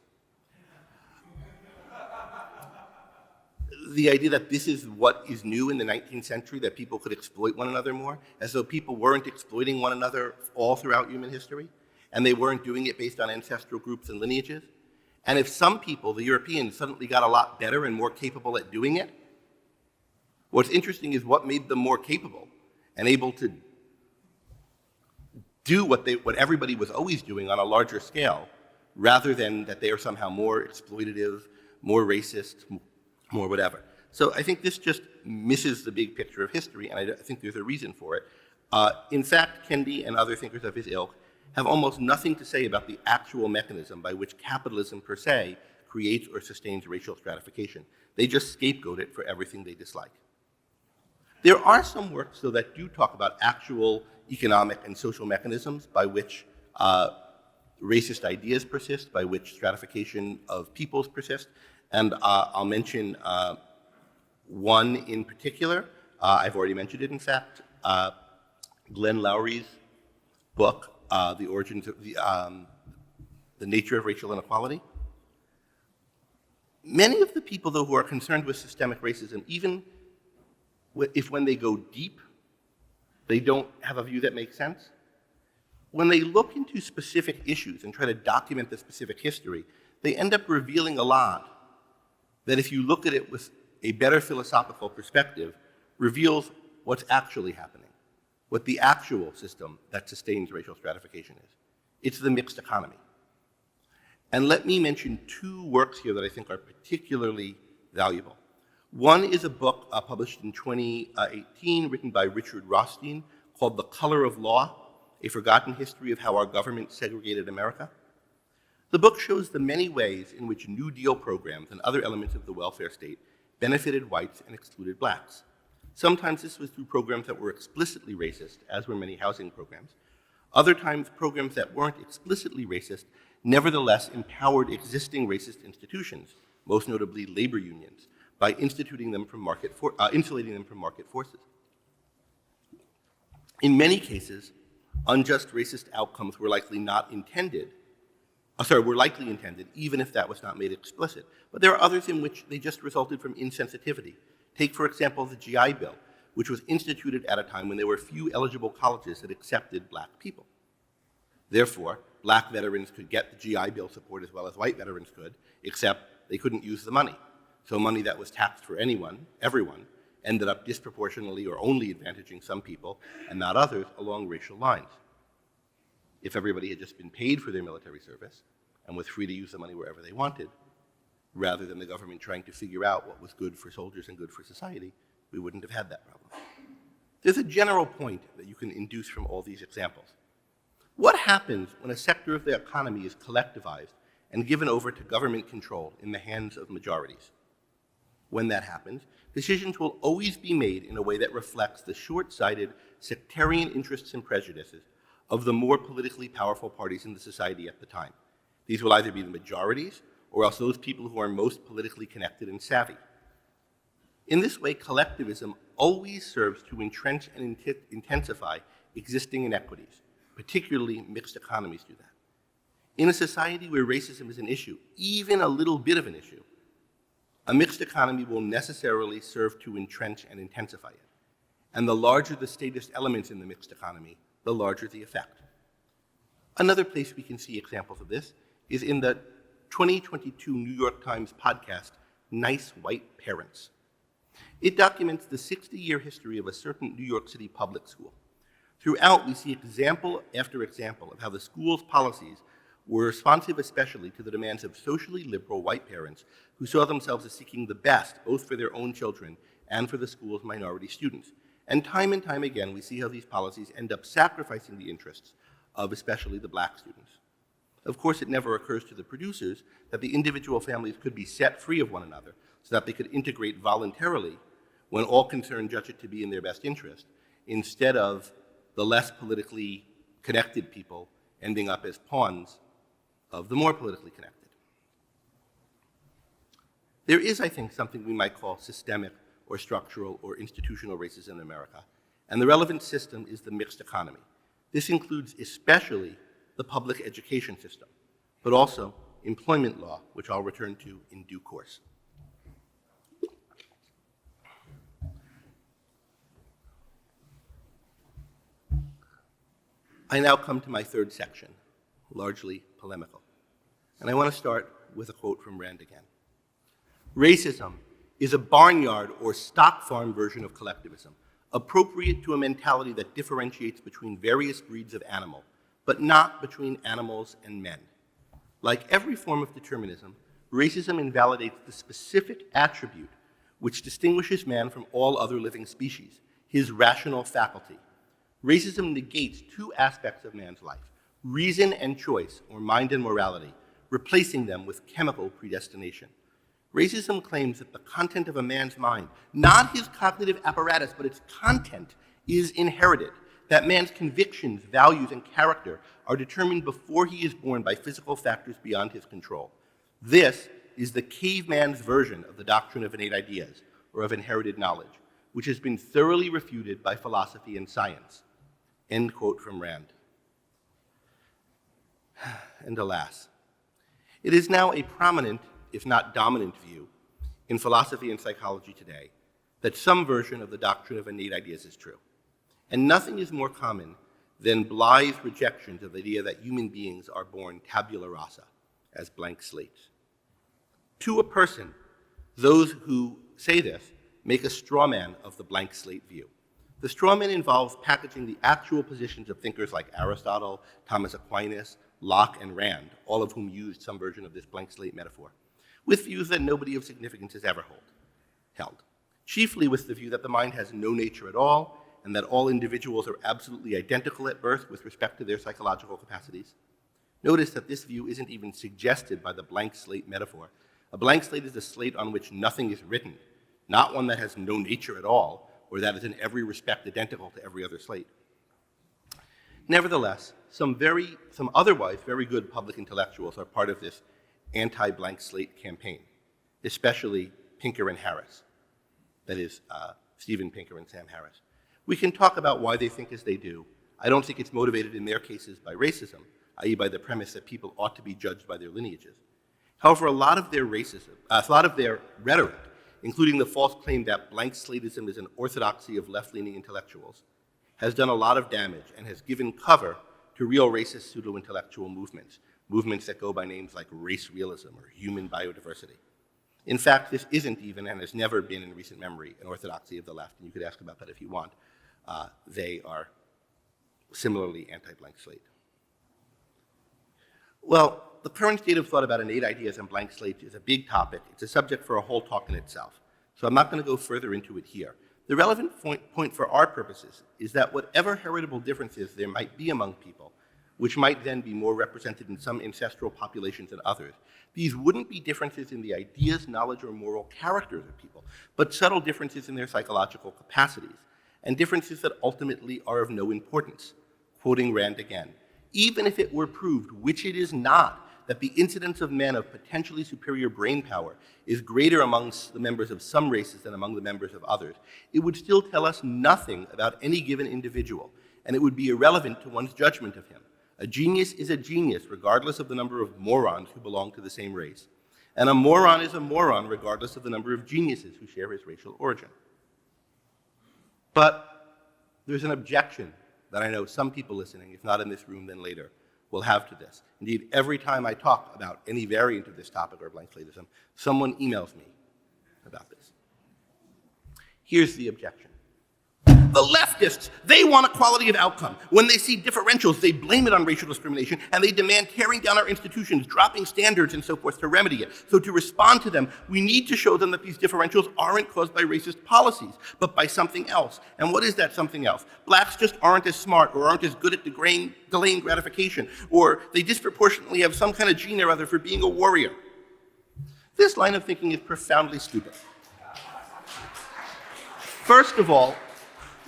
The idea that this is what is new in the 19th century, that people could exploit one another more, as though people weren't exploiting one another all throughout human history, and they weren't doing it based on ancestral groups and lineages. And if some people, the Europeans, suddenly got a lot better and more capable at doing it, what's interesting is what made them more capable and able to do what everybody was always doing on a larger scale, rather than that they are somehow more exploitative, more racist, more whatever. So I think this just misses the big picture of history, and I think there's a reason for it. In fact, Kendi and other thinkers of his ilk have almost nothing to say about the actual mechanism by which capitalism per se creates or sustains racial stratification. They just scapegoat it for everything they dislike. There are some works, though, that do talk about actual economic and social mechanisms by which racist ideas persist, by which stratification of peoples persist, and I'll mention one in particular. I've already mentioned it, in fact. Glenn Loury's book, The Origins of the Nature of Racial Inequality. Many of the people, though, who are concerned with systemic racism, even if when they go deep, they don't have a view that makes sense, when they look into specific issues and try to document the specific history, they end up revealing a lot that, if you look at it with a better philosophical perspective, reveals what's actually happening, what the actual system that sustains racial stratification is. It's the mixed economy. And let me mention two works here that I think are particularly valuable. One is a book published in 2018, written by Richard Rothstein, called The Color of Law, A Forgotten History of How Our Government Segregated America. The book shows the many ways in which New Deal programs and other elements of the welfare state benefited whites and excluded blacks. Sometimes this was through programs that were explicitly racist, as were many housing programs. Other times, programs that weren't explicitly racist nevertheless empowered existing racist institutions, most notably labor unions, by insulating them from market forces. In many cases, unjust racist outcomes were likely intended, even if that was not made explicit. But there are others in which they just resulted from insensitivity. Take, for example, the GI Bill, which was instituted at a time when there were few eligible colleges that accepted black people. Therefore, black veterans could get the GI Bill support as well as white veterans could, except they couldn't use the money. So money that was taxed for everyone, ended up disproportionately or only advantaging some people and not others along racial lines. If everybody had just been paid for their military service and was free to use the money wherever they wanted, rather than the government trying to figure out what was good for soldiers and good for society, we wouldn't have had that problem. There's a general point that you can induce from all these examples. What happens when a sector of the economy is collectivized and given over to government control in the hands of majorities? When that happens, decisions will always be made in a way that reflects the short-sighted sectarian interests and prejudices of the more politically powerful parties in the society at the time. These will either be the majorities or else those people who are most politically connected and savvy. In this way, collectivism always serves to entrench and intensify existing inequities, particularly mixed economies do that. In a society where racism is an issue, even a little bit of an issue, a mixed economy will necessarily serve to entrench and intensify it. And the larger the statist elements in the mixed economy, the larger the effect. Another place we can see examples of this is in the 2022 New York Times podcast, Nice White Parents. It documents the 60-year history of a certain New York City public school. Throughout, we see example after example of how the school's policies were responsive especially to the demands of socially liberal white parents who saw themselves as seeking the best, both for their own children and for the school's minority students. And time again, we see how these policies end up sacrificing the interests of especially the black students. Of course, it never occurs to the producers that the individual families could be set free of one another so that they could integrate voluntarily when all concerned judge it to be in their best interest, instead of the less politically connected people ending up as pawns of the more politically connected. There is, I think, something we might call systemic or structural or institutional racism in America, and the relevant system is the mixed economy. This includes especially the public education system, but also employment law, which I'll return to in due course. I now come to my third section, largely polemical. And I want to start with a quote from Rand again. Racism is a barnyard or stock farm version of collectivism, appropriate to a mentality that differentiates between various breeds of animal, but not between animals and men. Like every form of determinism, racism invalidates the specific attribute which distinguishes man from all other living species, his rational faculty. Racism negates two aspects of man's life, reason and choice, or mind and morality, replacing them with chemical predestination. Racism claims that the content of a man's mind, not his cognitive apparatus, but its content, is inherited, that man's convictions, values, and character are determined before he is born by physical factors beyond his control. This is the caveman's version of the doctrine of innate ideas, or of inherited knowledge, which has been thoroughly refuted by philosophy and science. End quote from Rand. And alas, it is now a prominent, if not dominant, view in philosophy and psychology today that some version of the doctrine of innate ideas is true. And nothing is more common than blithe rejections of the idea that human beings are born tabula rasa, as blank slates. To a person, those who say this make a straw man of the blank slate view. The straw man involves packaging the actual positions of thinkers like Aristotle, Thomas Aquinas, Locke, and Rand, all of whom used some version of this blank slate metaphor, with views that nobody of significance has ever held, chiefly with the view that the mind has no nature at all, and that all individuals are absolutely identical at birth with respect to their psychological capacities. Notice that this view isn't even suggested by the blank slate metaphor. A blank slate is a slate on which nothing is written, not one that has no nature at all, or that is in every respect identical to every other slate. Nevertheless, some otherwise very good public intellectuals are part of this anti-blank slate campaign, especially Pinker and Harris, that is, Steven Pinker and Sam Harris. We can talk about why they think as they do. I don't think it's motivated in their cases by racism, i.e. by the premise that people ought to be judged by their lineages. However, a lot of their rhetoric, including the false claim that blank slatism is an orthodoxy of left-leaning intellectuals, has done a lot of damage and has given cover to real racist pseudo-intellectual movements that go by names like race realism or human biodiversity. In fact, this isn't even, and has never been in recent memory, an orthodoxy of the left, and you could ask about that if you want. They are similarly anti-blank slate. Well, the current state of thought about innate ideas and blank slates is a big topic. It's a subject for a whole talk in itself. So I'm not going to go further into it here. The relevant point for our purposes is that whatever heritable differences there might be among people, which might then be more represented in some ancestral populations than others, these wouldn't be differences in the ideas, knowledge, or moral characters of people, but subtle differences in their psychological capacities, and differences that ultimately are of no importance. Quoting Rand again, even if it were proved, which it is not, that the incidence of men of potentially superior brain power is greater amongst the members of some races than among the members of others, it would still tell us nothing about any given individual, and it would be irrelevant to one's judgment of him. A genius is a genius regardless of the number of morons who belong to the same race, and a moron is a moron regardless of the number of geniuses who share his racial origin. But there's an objection that I know some people listening, if not in this room, then later, will have to this. Indeed, every time I talk about any variant of this topic or blank slatism, someone emails me about this. Here's the objection. The leftists, they want equality of outcome. When they see differentials, they blame it on racial discrimination, and they demand tearing down our institutions, dropping standards and so forth to remedy it. So to respond to them, we need to show them that these differentials aren't caused by racist policies, but by something else. And what is that something else? Blacks just aren't as smart or aren't as good at delaying gratification, or they disproportionately have some kind of gene or other for being a warrior. This line of thinking is profoundly stupid. First of all,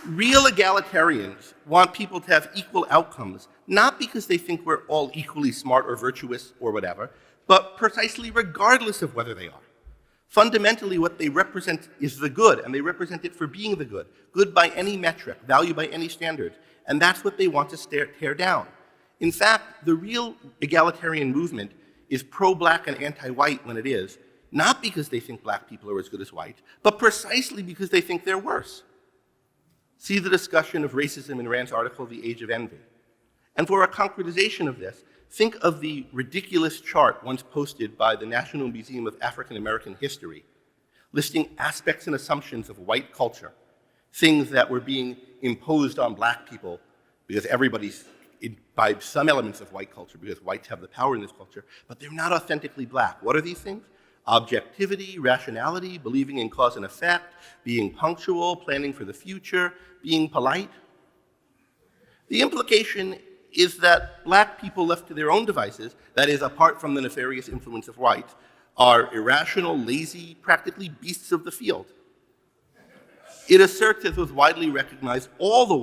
real egalitarians want people to have equal outcomes, not because they think we're all equally smart or virtuous or whatever, but precisely regardless of whether they are. Fundamentally, what they represent is the good, and they represent it for being the good, good by any metric, value by any standard, and that's what they want to tear down. In fact, the real egalitarian movement is pro-black and anti-white when it is, not because they think black people are as good as white, but precisely because they think they're worse. See the discussion of racism in Rand's article, The Age of Envy. And for a concretization of this, think of the ridiculous chart once posted by the National Museum of African American History, listing aspects and assumptions of white culture, things that were being imposed on black people because everybody's by some elements of white culture, because whites have the power in this culture, but they're not authentically black. What are these things? Objectivity, rationality, believing in cause and effect, being punctual, planning for the future, being polite. The implication is that black people left to their own devices, that is, apart from the nefarious influence of whites, are irrational, lazy, practically beasts of the field. It asserts, as was widely recognized, all the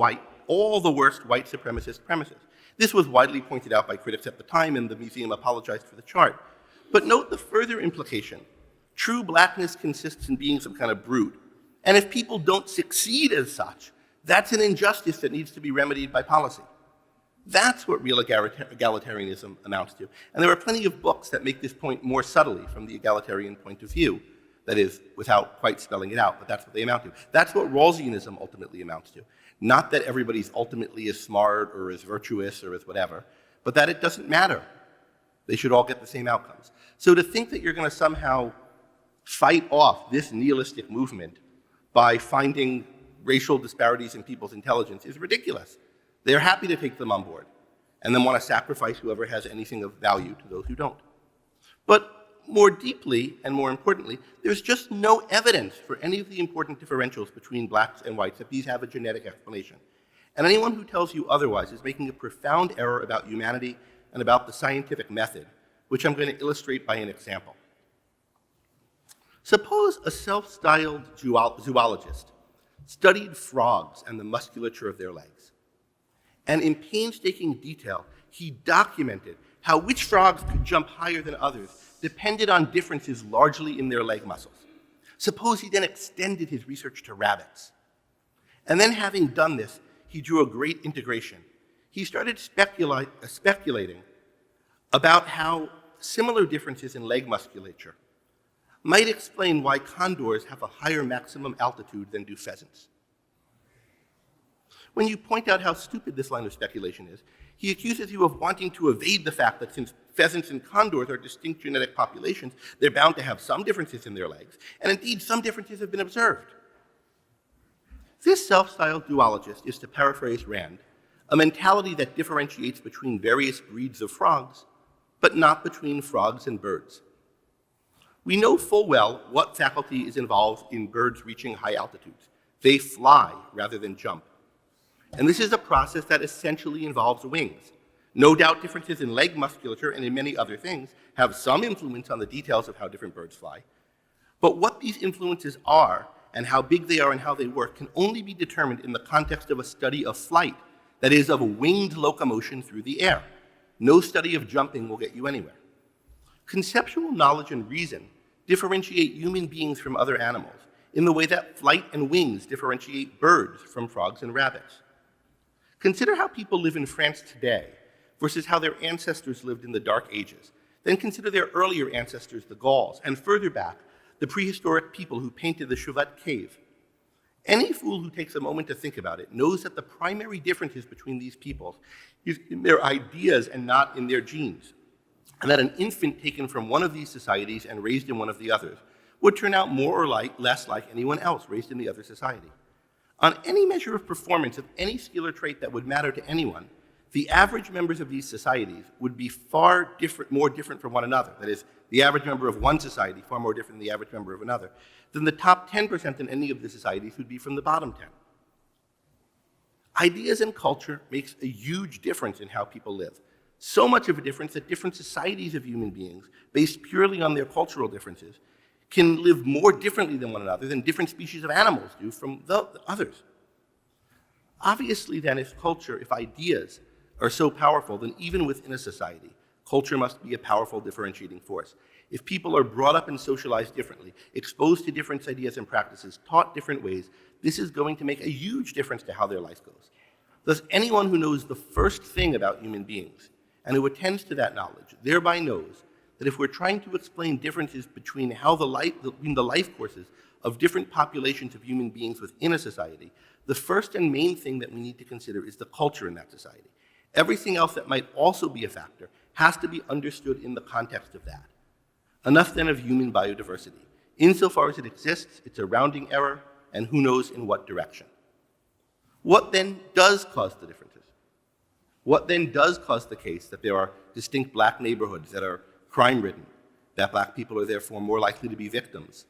worst white supremacist premises. This was widely pointed out by critics at the time, and the museum apologized for the chart. But note the further implication. True blackness consists in being some kind of brute. And if people don't succeed as such, that's an injustice that needs to be remedied by policy. That's what real egalitarianism amounts to. And there are plenty of books that make this point more subtly from the egalitarian point of view. That is, without quite spelling it out, but that's what they amount to. That's what Rawlsianism ultimately amounts to. Not that everybody's ultimately as smart or as virtuous or as whatever, but that it doesn't matter. They should all get the same outcomes. So to think that you're going to somehow fight off this nihilistic movement by finding racial disparities in people's intelligence is ridiculous. They're happy to take them on board and then want to sacrifice whoever has anything of value to those who don't. But more deeply and more importantly, there's just no evidence for any of the important differentials between blacks and whites that these have a genetic explanation. And anyone who tells you otherwise is making a profound error about humanity and about the scientific method, which I'm going to illustrate by an example. Suppose a self-styled zoologist studied frogs and the musculature of their legs. And in painstaking detail, he documented how which frogs could jump higher than others depended on differences largely in their leg muscles. Suppose he then extended his research to rabbits. And then having done this, he drew a great integration. He started speculating about how similar differences in leg musculature might explain why condors have a higher maximum altitude than do pheasants. When you point out how stupid this line of speculation is, he accuses you of wanting to evade the fact that since pheasants and condors are distinct genetic populations, they're bound to have some differences in their legs, and indeed some differences have been observed. This self-styled zoologist is, to paraphrase Rand, a mentality that differentiates between various breeds of frogs, but not between frogs and birds. We know full well what faculty is involved in birds reaching high altitudes. They fly rather than jump. And this is a process that essentially involves wings. No doubt differences in leg musculature and in many other things have some influence on the details of how different birds fly. But what these influences are and how big they are and how they work can only be determined in the context of a study of flight, that is, of winged locomotion through the air. No study of jumping will get you anywhere. Conceptual knowledge and reason differentiate human beings from other animals in the way that flight and wings differentiate birds from frogs and rabbits. Consider how people live in France today versus how their ancestors lived in the Dark Ages. Then consider their earlier ancestors, the Gauls, and further back, the prehistoric people who painted the Chauvet cave. Any fool who takes a moment to think about it knows that the primary differences between these peoples is in their ideas and not in their genes, and that an infant taken from one of these societies and raised in one of the others would turn out more or less like anyone else raised in the other society. On any measure of performance of any skill or trait that would matter to anyone, the average members of these societies would be far different, more different from one another. That is, the average member of one society far more different than the average member of another, than the top 10% in any of the societies would be from the bottom 10. Ideas and culture makes a huge difference in how people live. So much of a difference that different societies of human beings, based purely on their cultural differences, can live more differently than one another than different species of animals do from the others. Obviously then, if ideas are so powerful, then even within a society, culture must be a powerful differentiating force. If people are brought up and socialized differently, exposed to different ideas and practices, taught different ways, this is going to make a huge difference to how their life goes. Thus, anyone who knows the first thing about human beings and who attends to that knowledge thereby knows that if we're trying to explain differences between the life courses of different populations of human beings within a society, the first and main thing that we need to consider is the culture in that society. Everything else that might also be a factor has to be understood in the context of that. Enough then of human biodiversity. Insofar as it exists, it's a rounding error, and who knows in what direction. What then does cause the differences? What then does cause the case that there are distinct black neighborhoods that are crime-ridden, that black people are therefore more likely to be victims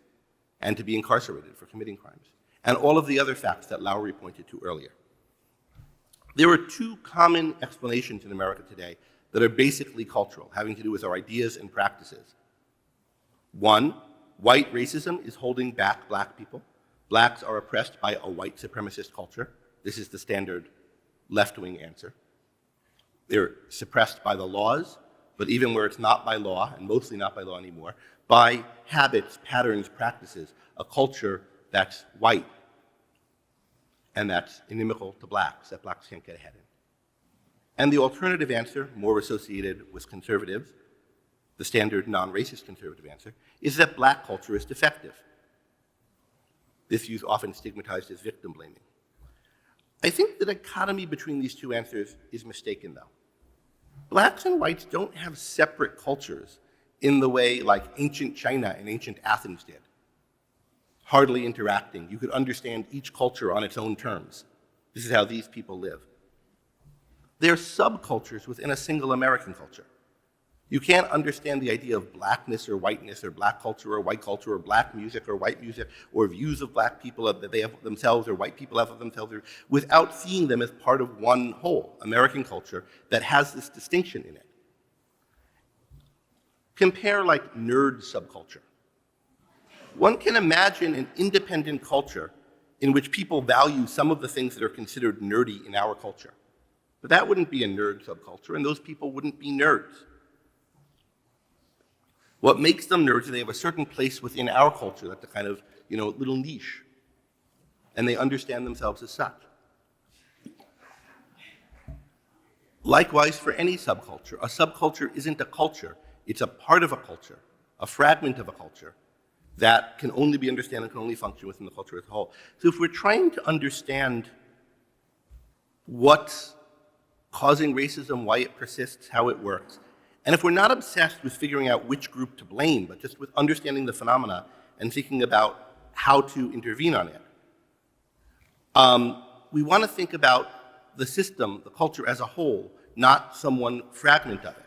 and to be incarcerated for committing crimes, and all of the other facts that Lowry pointed to earlier? There are two common explanations in America today that are basically cultural, having to do with our ideas and practices. One, white racism is holding back black people. Blacks are oppressed by a white supremacist culture. This is the standard left-wing answer. They're suppressed by the laws, but even where it's not by law, and mostly not by law anymore, by habits, patterns, practices, a culture that's white and that's inimical to blacks, that blacks can't get ahead in. And the alternative answer, more associated with conservatives, the standard non-racist conservative answer, is that black culture is defective. This view is often stigmatized as victim blaming. I think the dichotomy between these two answers is mistaken, though. Blacks and whites don't have separate cultures in the way like ancient China and ancient Athens did, hardly interacting. You could understand each culture on its own terms. This is how these people live. They're subcultures within a single American culture. You can't understand the idea of blackness or whiteness or black culture or white culture or black music or white music or views of black people that they have of themselves or white people have of themselves without seeing them as part of one whole, American culture, that has this distinction in it. Compare like nerd subculture. One can imagine an independent culture in which people value some of the things that are considered nerdy in our culture. But that wouldn't be a nerd subculture, and those people wouldn't be nerds. What makes them nerds is they have a certain place within our culture that's a kind of, little niche, and they understand themselves as such. Likewise, for any subculture, a subculture isn't a culture, it's a part of a culture, a fragment of a culture that can only be understood and can only function within the culture as a whole. So if we're trying to understand what's causing racism, why it persists, how it works, and if we're not obsessed with figuring out which group to blame, but just with understanding the phenomena and thinking about how to intervene on it, we want to think about the system, the culture as a whole, not some one fragment of it.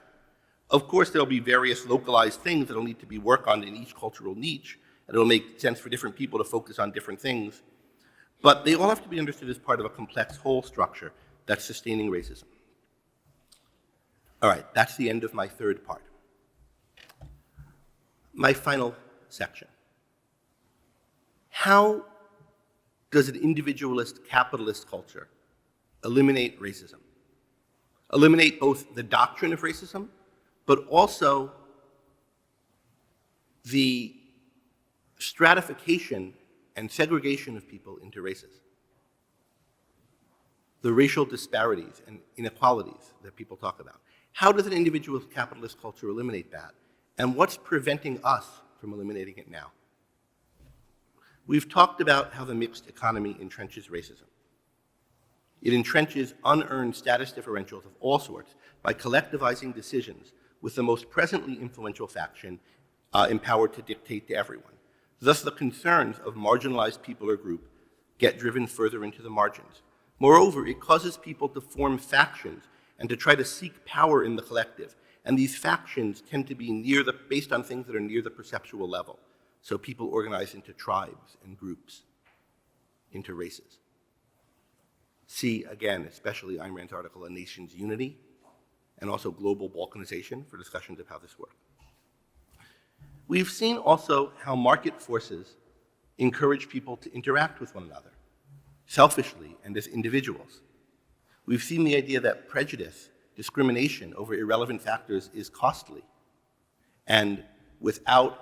Of course, there'll be various localized things that'll need to be worked on in each cultural niche, and it'll make sense for different people to focus on different things, but they all have to be understood as part of a complex whole structure that's sustaining racism. All right, that's the end of my third part. My final section. How does an individualist capitalist culture eliminate racism? Eliminate both the doctrine of racism, but also the stratification and segregation of people into races. The racial disparities and inequalities that people talk about. How does an individualist capitalist culture eliminate that? And what's preventing us from eliminating it now? We've talked about how the mixed economy entrenches racism. It entrenches unearned status differentials of all sorts by collectivizing decisions with the most presently influential faction empowered to dictate to everyone. Thus, the concerns of marginalized people or group get driven further into the margins. Moreover, it causes people to form factions and to try to seek power in the collective. And these factions tend to be based on things that are near the perceptual level. So people organize into tribes and groups, into races. See, again, especially Ayn Rand's article, A Nation's Unity, and also Global Balkanization for discussions of how this works. We've seen also how market forces encourage people to interact with one another, selfishly and as individuals. We've seen the idea that prejudice, discrimination over irrelevant factors is costly. And without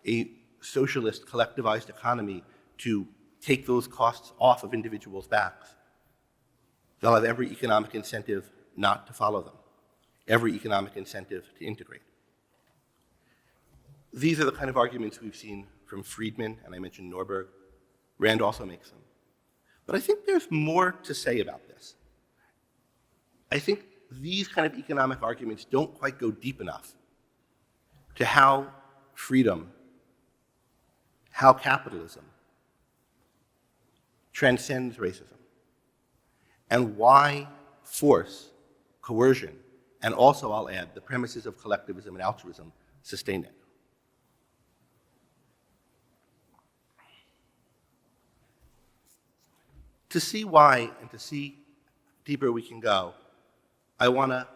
a socialist collectivized economy to take those costs off of individuals' backs, they'll have every economic incentive not to follow them, every economic incentive to integrate. These are the kind of arguments we've seen from Friedman, and I mentioned Norberg. Rand also makes them. But I think there's more to say about this. I think these kind of economic arguments don't quite go deep enough to how freedom, how capitalism transcends racism, and why force, coercion, and also, I'll add, the premises of collectivism and altruism sustain it. To see why and to see deeper we can go, I want to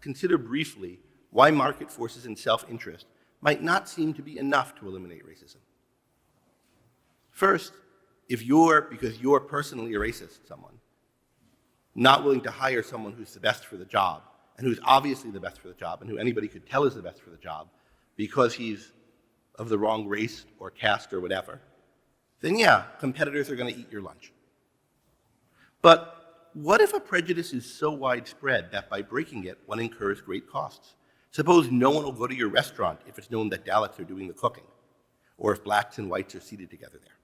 consider briefly why market forces and self-interest might not seem to be enough to eliminate racism. First, if because you're personally a racist, someone, not willing to hire someone who's the best for the job, and who's obviously the best for the job, and who anybody could tell is the best for the job, because he's of the wrong race or caste or whatever, then yeah, competitors are going to eat your lunch. But what if a prejudice is so widespread that by breaking it, one incurs great costs? Suppose no one will go to your restaurant if it's known that Dalits are doing the cooking, or if blacks and whites are seated together there.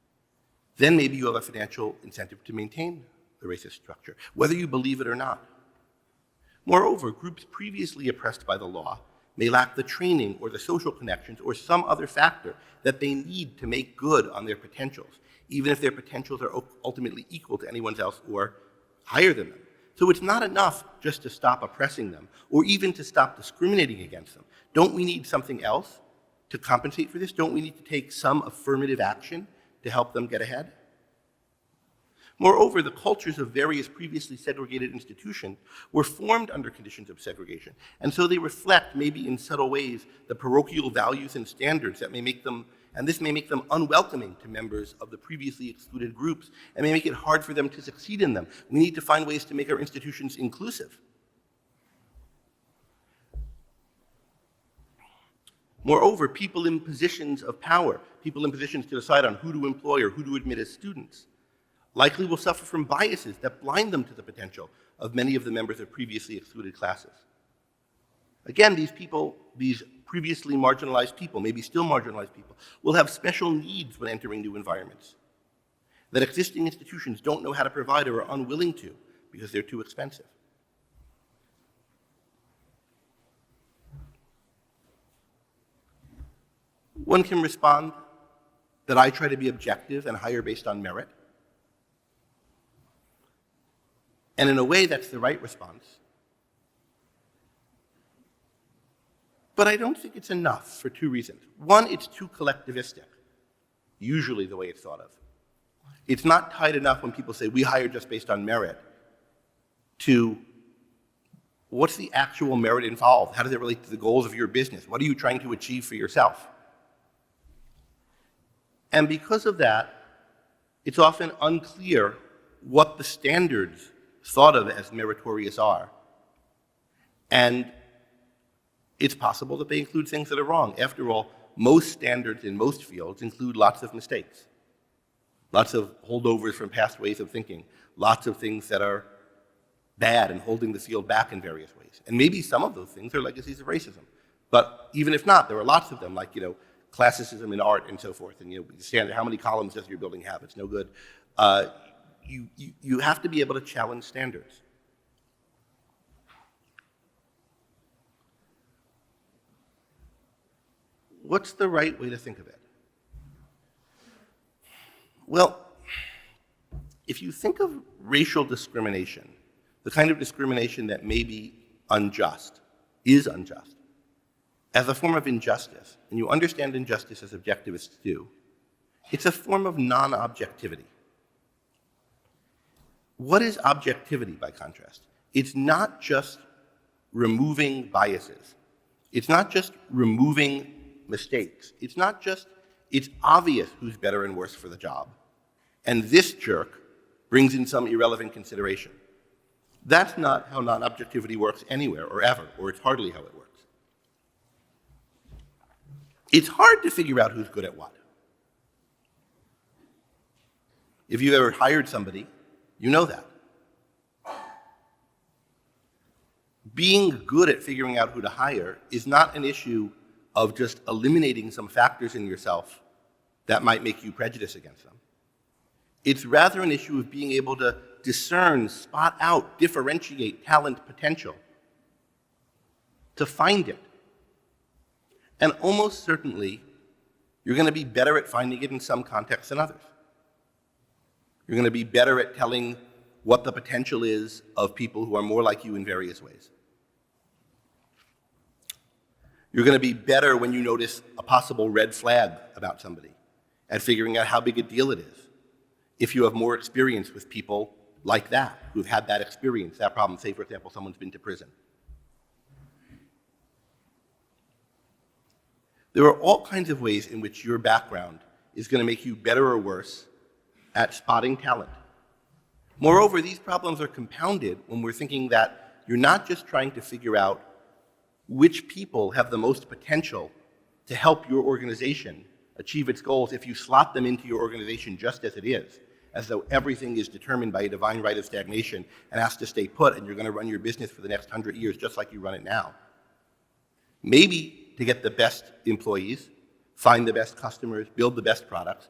Then maybe you have a financial incentive to maintain the racist structure, whether you believe it or not. Moreover, groups previously oppressed by the law may lack the training or the social connections or some other factor that they need to make good on their potentials, even if their potentials are ultimately equal to anyone else or higher than them. So it's not enough just to stop oppressing them or even to stop discriminating against them. Don't we need something else to compensate for this? Don't we need to take some affirmative action to help them get ahead? Moreover, the cultures of various previously segregated institutions were formed under conditions of segregation, and so they reflect, maybe in subtle ways, the parochial values and standards that may make them, and this may make them unwelcoming to members of the previously excluded groups, and may make it hard for them to succeed in them. We need to find ways to make our institutions inclusive. Moreover, people in positions of power, people in positions to decide on who to employ or who to admit as students, likely will suffer from biases that blind them to the potential of many of the members of previously excluded classes. Again, these people, these previously marginalized people, maybe still marginalized people, will have special needs when entering new environments that existing institutions don't know how to provide or are unwilling to because they're too expensive. One can respond that I try to be objective and hire based on merit. And in a way, that's the right response. But I don't think it's enough for two reasons. One, it's too collectivistic, usually the way it's thought of. It's not tight enough when people say, we hire just based on merit, to what's the actual merit involved? How does it relate to the goals of your business? What are you trying to achieve for yourself? And because of that, it's often unclear what the standards thought of as meritorious are. And it's possible that they include things that are wrong. After all, most standards in most fields include lots of mistakes, lots of holdovers from past ways of thinking, lots of things that are bad and holding the field back in various ways. And maybe some of those things are legacies of racism. But even if not, there are lots of them, like, classicism in art and so forth. And, standard, how many columns does your building have? It's no good. You have to be able to challenge standards. What's the right way to think of it? Well, if you think of racial discrimination, the kind of discrimination that may be unjust, is unjust, as a form of injustice, and you understand injustice as objectivists do, it's a form of non-objectivity. What is objectivity, by contrast? It's not just removing biases. It's not just removing mistakes. It's not just, it's obvious who's better and worse for the job. And this jerk brings in some irrelevant consideration. That's not how non-objectivity works anywhere or ever, or it's hardly how it works. It's hard to figure out who's good at what. If you've ever hired somebody, you know that. Being good at figuring out who to hire is not an issue of just eliminating some factors in yourself that might make you prejudice against them. It's rather an issue of being able to discern, spot out, differentiate talent potential, to find it. And almost certainly, you're going to be better at finding it in some contexts than others. You're going to be better at telling what the potential is of people who are more like you in various ways. You're going to be better when you notice a possible red flag about somebody at figuring out how big a deal it is. If you have more experience with people like that, who've had that experience, that problem, say, for example, someone's been to prison. There are all kinds of ways in which your background is going to make you better or worse at spotting talent. Moreover, these problems are compounded when we're thinking that you're not just trying to figure out which people have the most potential to help your organization achieve its goals if you slot them into your organization just as it is, as though everything is determined by a divine right of stagnation and has to stay put and you're going to run your business for the next 100 years just like you run it now. Maybe to get the best employees, find the best customers, build the best products,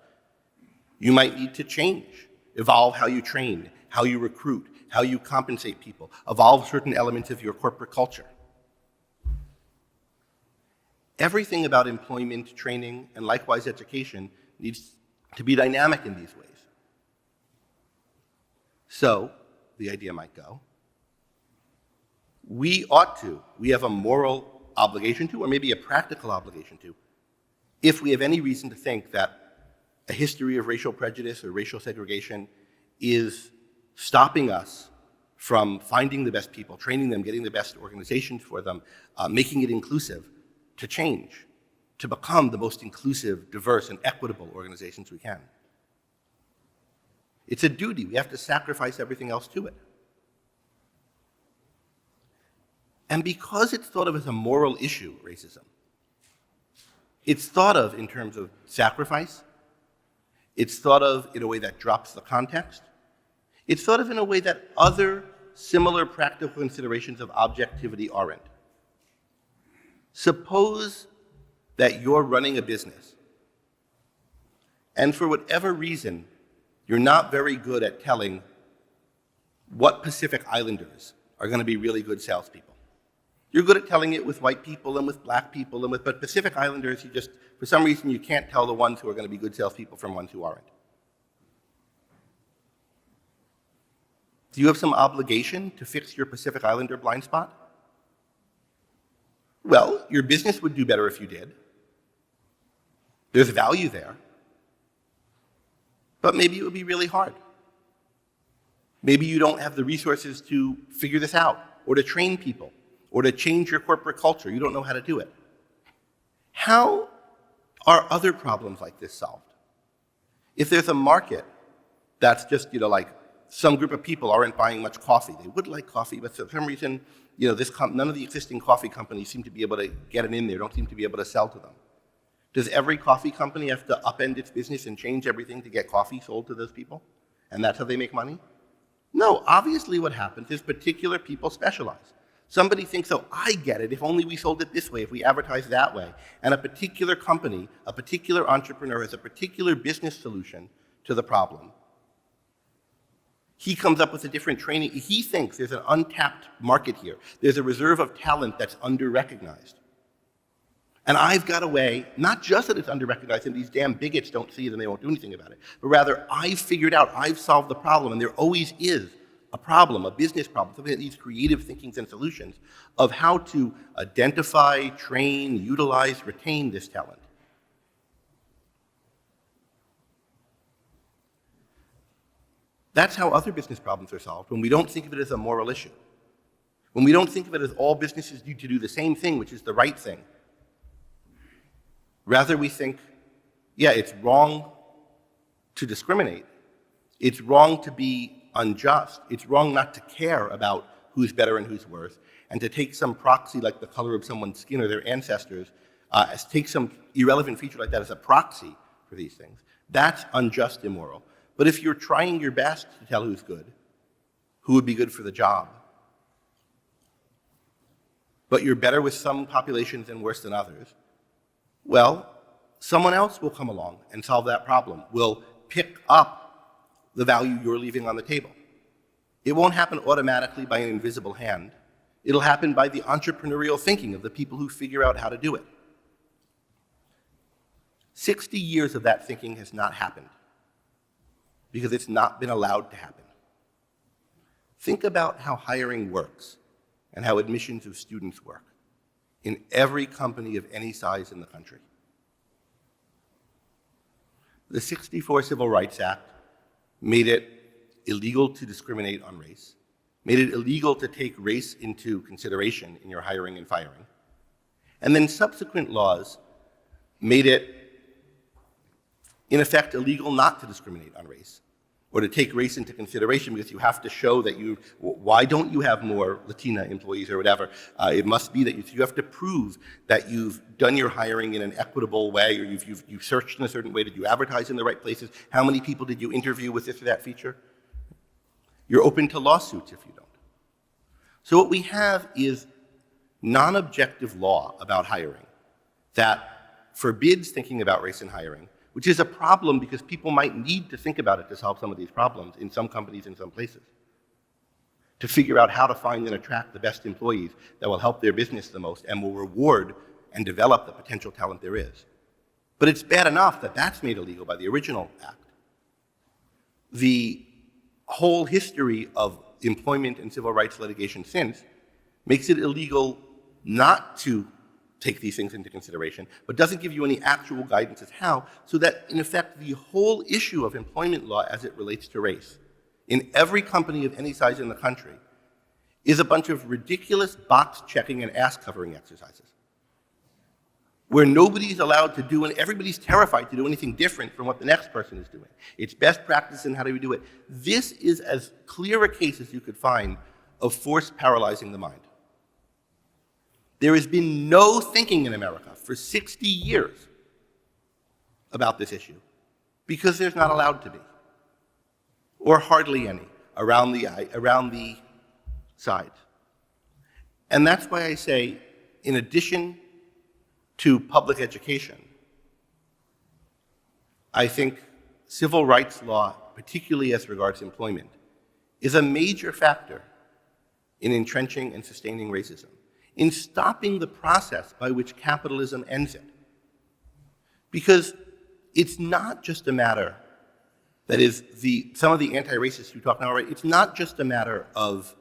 you might need to change, evolve how you train, how you recruit, how you compensate people, evolve certain elements of your corporate culture. Everything about employment, training, and likewise education needs to be dynamic in these ways. So, the idea might go, we have a moral obligation to, or maybe a practical obligation to, if we have any reason to think that a history of racial prejudice or racial segregation is stopping us from finding the best people, training them, getting the best organizations for them, making it inclusive, to change, to become the most inclusive, diverse, and equitable organizations we can. It's a duty. We have to sacrifice everything else to it. And because it's thought of as a moral issue, racism, it's thought of in terms of sacrifice, it's thought of in a way that drops the context, it's thought of in a way that other similar practical considerations of objectivity aren't. Suppose that you're running a business, and for whatever reason, you're not very good at telling what Pacific Islanders are going to be really good salespeople. You're good at telling it with white people and with black people, but Pacific Islanders, for some reason, you can't tell the ones who are going to be good salespeople from ones who aren't. Do you have some obligation to fix your Pacific Islander blind spot? Well, your business would do better if you did. There's value there. But maybe it would be really hard. Maybe you don't have the resources to figure this out, or to train people, or to change your corporate culture. You don't know how to do it. How are other problems like this solved? If there's a market that's just, like some group of people aren't buying much coffee. They would like coffee, but for some reason, none of the existing coffee companies seem to be able to get it in there, don't seem to be able to sell to them. Does every coffee company have to upend its business and change everything to get coffee sold to those people? And that's how they make money? No, obviously what happens is particular people specialize. Somebody thinks, oh, I get it, if only we sold it this way, if we advertised that way. And a particular company, a particular entrepreneur has a particular business solution to the problem. He comes up with a different training. He thinks there's an untapped market here. There's a reserve of talent that's under-recognized. And I've got a way, not just that it's under-recognized and these damn bigots don't see it and they won't do anything about it, but rather I've figured out, I've solved the problem, and there always is a problem, a business problem, something that needs creative thinkings and solutions of how to identify, train, utilize, retain this talent. That's how other business problems are solved, when we don't think of it as a moral issue. When we don't think of it as all businesses need to do the same thing, which is the right thing. Rather, we think, yeah, it's wrong to discriminate. It's wrong to be unjust. It's wrong not to care about who's better and who's worse, and to take some proxy like the color of someone's skin or their ancestors, take some irrelevant feature like that as a proxy for these things. That's unjust, immoral. But if you're trying your best to tell who's good, who would be good for the job, but you're better with some populations and worse than others, well, someone else will come along and solve that problem, will pick up the value you're leaving on the table. It won't happen automatically by an invisible hand. It'll happen by the entrepreneurial thinking of the people who figure out how to do it. 60 years of that thinking has not happened because it's not been allowed to happen. Think about how hiring works and how admissions of students work in every company of any size in the country. The '64 Civil Rights Act made it illegal to discriminate on race, made it illegal to take race into consideration in your hiring and firing, and then subsequent laws made it, in effect, illegal not to discriminate on race, or to take race into consideration because you have to show that why don't you have more Latina employees or whatever? It must be that you have to prove that you've done your hiring in an equitable way, or you've searched in a certain way. Did you advertise in the right places? How many people did you interview with this or that feature? You're open to lawsuits if you don't. So what we have is non-objective law about hiring that forbids thinking about race in hiring, which is a problem because people might need to think about it to solve some of these problems in some companies, in some places, to figure out how to find and attract the best employees that will help their business the most and will reward and develop the potential talent there is. But it's bad enough that that's made illegal by the original act. The whole history of employment and civil rights litigation since makes it illegal not to take these things into consideration, but doesn't give you any actual guidance as how, so that, in effect, the whole issue of employment law as it relates to race in every company of any size in the country is a bunch of ridiculous box-checking and ass-covering exercises where nobody's allowed to do, and everybody's terrified to do anything different from what the next person is doing. It's best practice and how do we do it. This is as clear a case as you could find of force paralyzing the mind. There has been no thinking in America for 60 years about this issue because there's not allowed to be, or hardly any, around the sides. And that's why I say, in addition to public education, I think civil rights law, particularly as regards employment, is a major factor in entrenching and sustaining racism, in stopping the process by which capitalism ends it. Because it's not just a matter, that is, some of the anti-racists who talk now, right, it's not just a matter of,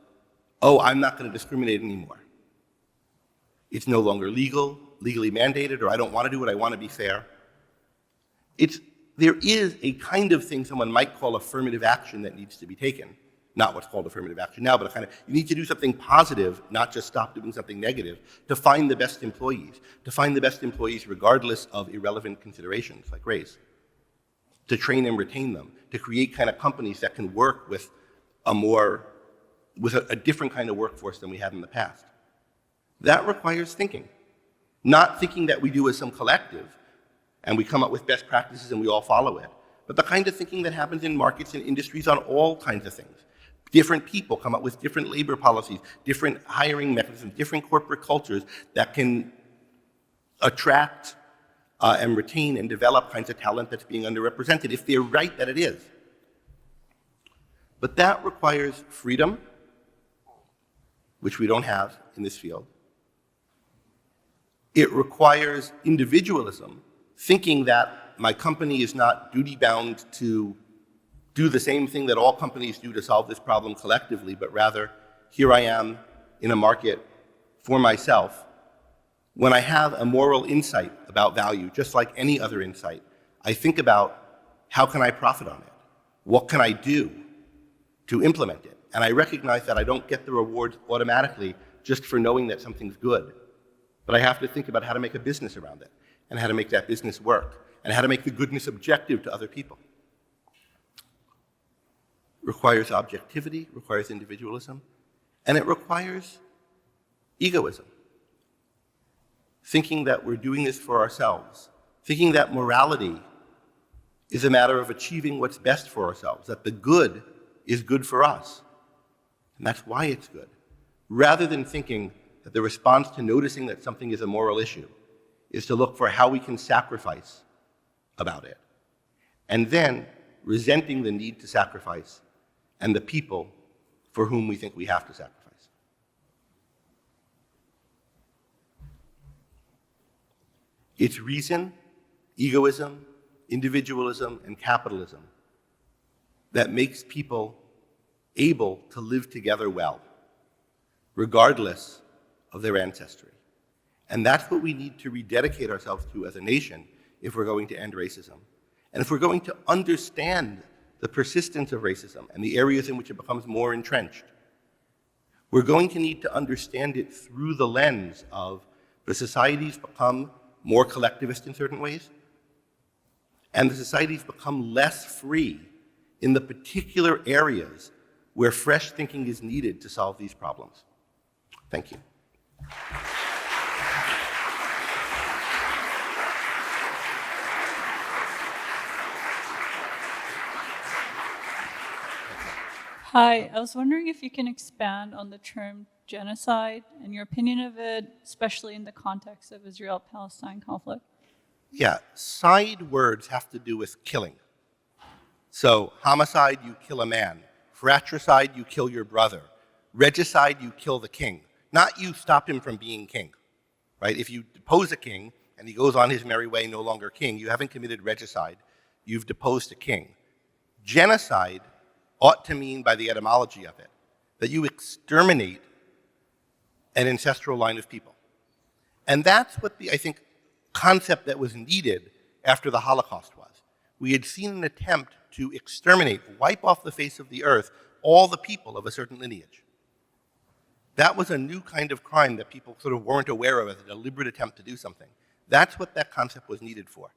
oh, I'm not going to discriminate anymore. It's no longer legally mandated, or I don't want to do it, I want to be fair. There is a kind of thing someone might call affirmative action that needs to be taken. Not what's called affirmative action now, but you need to do something positive, not just stop doing something negative, to find the best employees, regardless of irrelevant considerations like race, to train and retain them, to create kind of companies that can work with a different kind of workforce than we had in the past. That requires thinking. Not thinking that we do as some collective, and we come up with best practices and we all follow it, but the kind of thinking that happens in markets and industries on all kinds of things. Different people come up with different labor policies, different hiring mechanisms, different corporate cultures that can attract and retain and develop kinds of talent that's being underrepresented, if they're right that it is. But that requires freedom, which we don't have in this field. It requires individualism, thinking that my company is not duty-bound to do the same thing that all companies do to solve this problem collectively, but rather, here I am in a market for myself. When I have a moral insight about value, just like any other insight, I think about how can I profit on it? What can I do to implement it? And I recognize that I don't get the rewards automatically just for knowing that something's good. But I have to think about how to make a business around it, and how to make that business work, and how to make the goodness objective to other people. It requires objectivity, requires individualism, and it requires egoism. Thinking that we're doing this for ourselves, thinking that morality is a matter of achieving what's best for ourselves, that the good is good for us, and that's why it's good, rather than thinking that the response to noticing that something is a moral issue is to look for how we can sacrifice about it, and then resenting the need to sacrifice and the people for whom we think we have to sacrifice. It's reason, egoism, individualism, and capitalism that makes people able to live together well, regardless of their ancestry. And that's what we need to rededicate ourselves to as a nation if we're going to end racism. And if we're going to understand the persistence of racism and the areas in which it becomes more entrenched, we're going to need to understand it through the lens of the societies become more collectivist in certain ways, and the societies become less free in the particular areas where fresh thinking is needed to solve these problems. Thank you. Hi, I was wondering if you can expand on the term genocide and your opinion of it, especially in the context of Israel-Palestine conflict. Yeah, side words have to do with killing. So homicide, you kill a man. Fratricide, you kill your brother. Regicide, you kill the king. Not you stop him from being king, right? If you depose a king and he goes on his merry way no longer king, you haven't committed regicide, you've deposed a king. Genocide ought to mean, by the etymology of it, that you exterminate an ancestral line of people. And that's what the, I think, concept that was needed after the Holocaust was. We had seen an attempt to exterminate, wipe off the face of the earth, all the people of a certain lineage. That was a new kind of crime that people sort of weren't aware of as a deliberate attempt to do something. That's what that concept was needed for.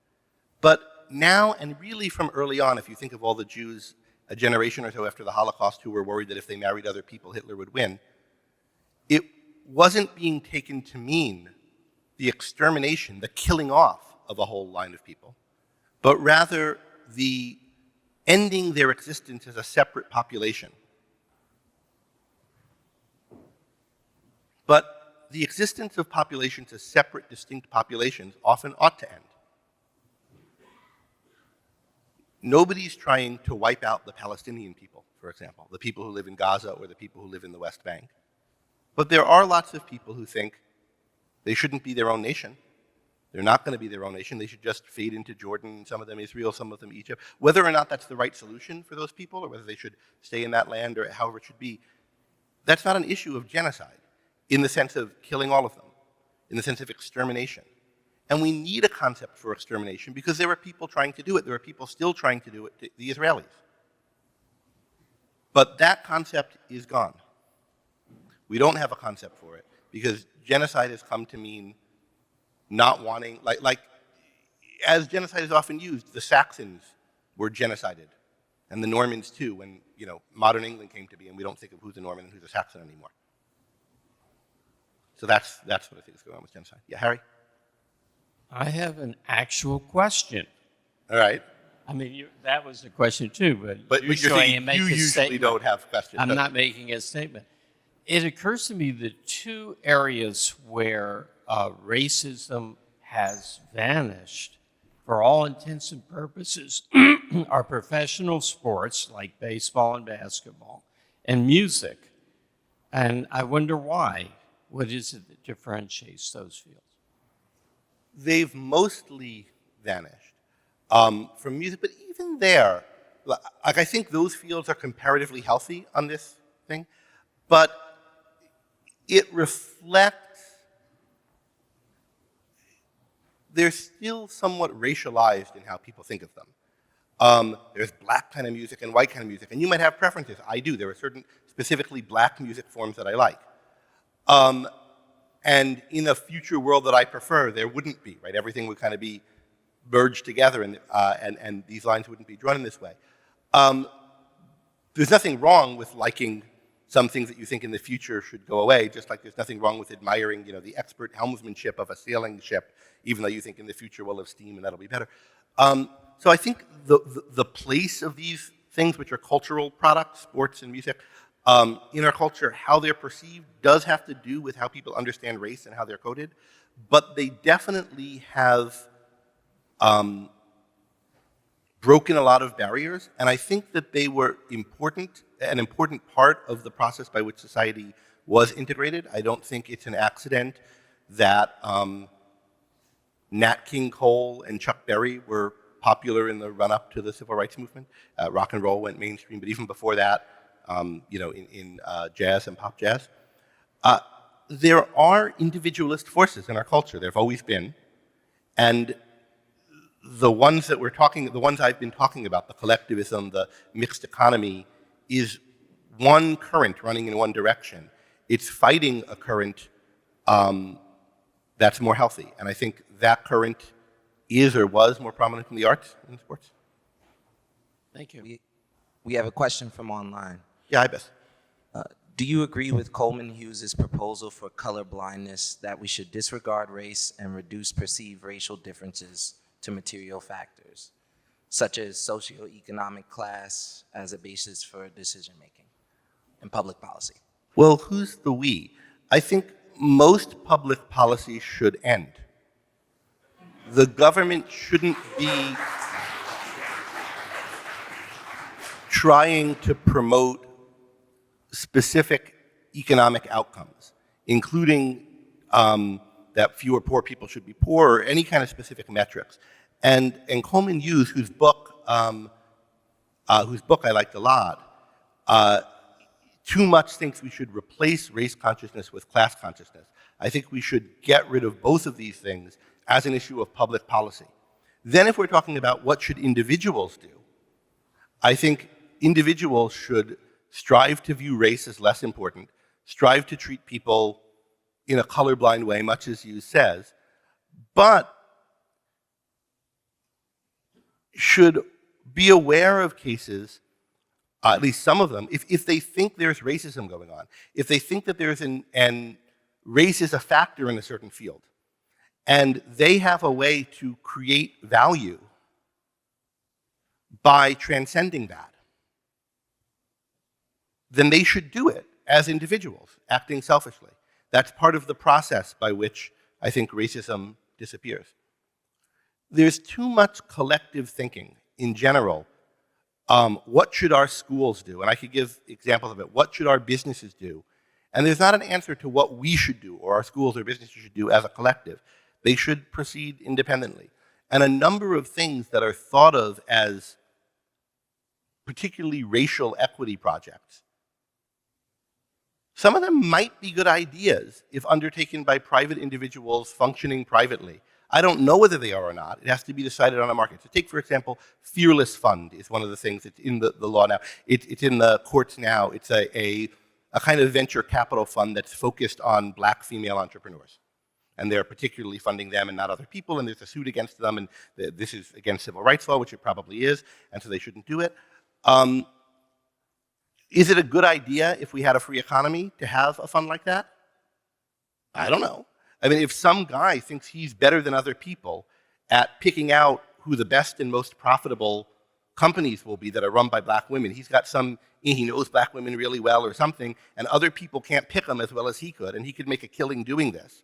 But now, and really from early on, if you think of all the Jews a generation or so after the Holocaust who were worried that if they married other people, Hitler would win, it wasn't being taken to mean the extermination, the killing off of a whole line of people, but rather the ending their existence as a separate population. But the existence of populations as separate, distinct populations often ought to end. Nobody's trying to wipe out the Palestinian people, for example, the people who live in Gaza or the people who live in the West Bank. But there are lots of people who think they shouldn't be their own nation. They're not going to be their own nation. They should just fade into Jordan, some of them Israel, some of them Egypt. Whether or not that's the right solution for those people, or whether they should stay in that land, or however it should be, that's not an issue of genocide in the sense of killing all of them, in the sense of extermination. And we need a concept for extermination because there are people trying to do it. There are people still trying to do it to the Israelis. But that concept is gone. We don't have a concept for it because genocide has come to mean not wanting, like as genocide is often used, the Saxons were genocided, and the Normans too, when modern England came to be, and we don't think of who's a Norman and who's a Saxon anymore. So that's what I think is going on with genocide. Yeah, Harry? I have an actual question. All right. I mean, that was a question too, but you're saying you usually don't have questions. I'm not making a statement. It occurs to me that two areas where racism has vanished, for all intents and purposes, are professional sports like baseball and basketball, and music. And I wonder why. What is it that differentiates those fields? they've mostly vanished from music, but even there, like I think those fields are comparatively healthy on this thing, but it reflects, they're still somewhat racialized in how people think of them. There's black kind of music and white kind of music, and you might have preferences. I do. There are certain specifically black music forms that I like. And in a future world that I prefer, there wouldn't be, right? Everything would kind of be merged together, and these lines wouldn't be drawn in this way. There's nothing wrong with liking some things that you think in the future should go away, just like there's nothing wrong with admiring, the expert helmsmanship of a sailing ship, even though you think in the future we'll have steam and that'll be better. So I think the place of these things, which are cultural products, sports and music, in our culture, how they're perceived does have to do with how people understand race and how they're coded, but they definitely have broken a lot of barriers, and I think that they were an important part of the process by which society was integrated. I don't think it's an accident that Nat King Cole and Chuck Berry were popular in the run-up to the civil rights movement. Rock and roll went mainstream, but even before that, in jazz and pop jazz. There are individualist forces in our culture. There have always been, and the ones that the ones I've been talking about, the collectivism, the mixed economy, is one current running in one direction. It's fighting a current that's more healthy, and I think that current is or was more prominent in the arts and sports. Thank you. We have a question from online. Yeah, I bet. Do you agree with Coleman Hughes' proposal for color blindness that we should disregard race and reduce perceived racial differences to material factors, such as socioeconomic class, as a basis for decision-making and public policy? Well, who's the we? I think most public policy should end. The government shouldn't be trying to promote specific economic outcomes, including that fewer poor people should be poor, or any kind of specific metrics. And Coleman Hughes, whose book I liked a lot, too much thinks we should replace race consciousness with class consciousness. I think we should get rid of both of these things as an issue of public policy. Then if we're talking about what should individuals do, I think individuals should strive to view race as less important, strive to treat people in a colorblind way, much as Hughes says, but should be aware of cases, at least some of them, if they think there's racism going on, if they think that there's and race is a factor in a certain field, and they have a way to create value by transcending that, then they should do it as individuals, acting selfishly. That's part of the process by which I think racism disappears. There's too much collective thinking in general. What should our schools do? And I could give examples of it. What should our businesses do? And there's not an answer to what we should do or our schools or businesses should do as a collective. They should proceed independently. And a number of things that are thought of as particularly racial equity projects, some of them might be good ideas if undertaken by private individuals functioning privately. I don't know whether they are or not. It has to be decided on a market. So take, for example, Fearless Fund is one of the things that's in the law now. It's in the courts now. It's a kind of venture capital fund that's focused on black female entrepreneurs. And they're particularly funding them and not other people, and there's a suit against them, and this is against civil rights law, which it probably is, and so they shouldn't do it. Is it a good idea if we had a free economy to have a fund like that? I don't know. I mean, if some guy thinks he's better than other people at picking out who the best and most profitable companies will be that are run by black women, he knows black women really well or something, and other people can't pick them as well as he could, and he could make a killing doing this.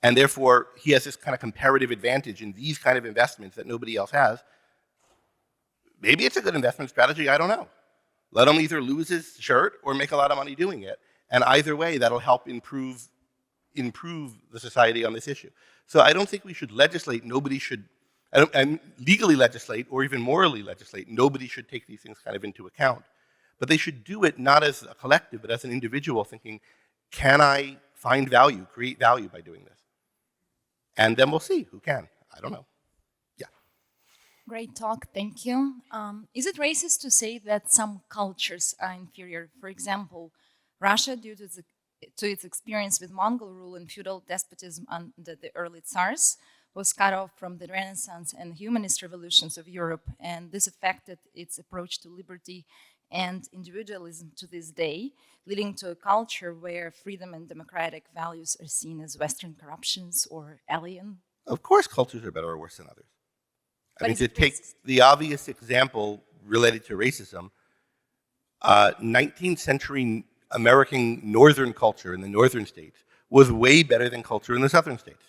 And therefore, he has this kind of comparative advantage in these kind of investments that nobody else has. Maybe it's a good investment strategy, I don't know. Let him either lose his shirt or make a lot of money doing it. And either way, that'll help improve improve the society on this issue. So I don't think we should legislate. Nobody should, and legally legislate or even morally legislate. Nobody should take these things kind of into account. But they should do it not as a collective, but as an individual thinking, can I find value, create value by doing this? And then we'll see who can. I don't know. Yeah. Great talk, thank you. Is it racist to say that some cultures are inferior? For example, Russia, due to its experience with Mongol rule and feudal despotism under the early Tsars, was cut off from the Renaissance and humanist revolutions of Europe, and this affected its approach to liberty and individualism to this day, leading to a culture where freedom and democratic values are seen as Western corruptions or alien. Of course I mean, better or worse than others. I But mean, is to it take racist? the obvious example related to racism, 19th century American northern culture in the northern states was way better than culture in the southern states.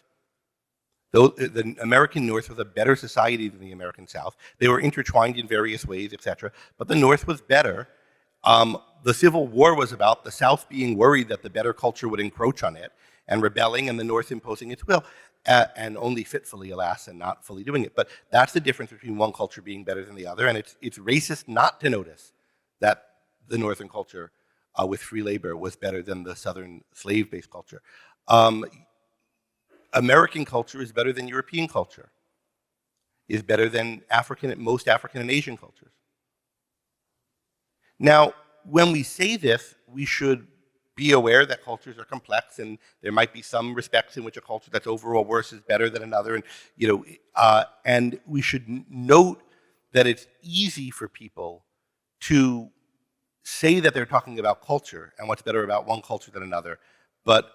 Though the American North was a better society than the American South. They were intertwined in various ways, etc. But the North was better. The Civil War was about the South being worried that the better culture would encroach on it and rebelling, and the North imposing its will, and only fitfully, alas, and not fully doing it. But that's the difference between one culture being better than the other, and it's racist not to notice that the Northern culture with free labor was better than the Southern slave-based culture. American culture is better than European culture, is better than most African and Asian cultures. Now, when we say this, we should be aware that cultures are complex, and there might be some respects in which a culture that's overall worse is better than another, and we should note that it's easy for people to say that they're talking about culture and what's better about one culture than another, but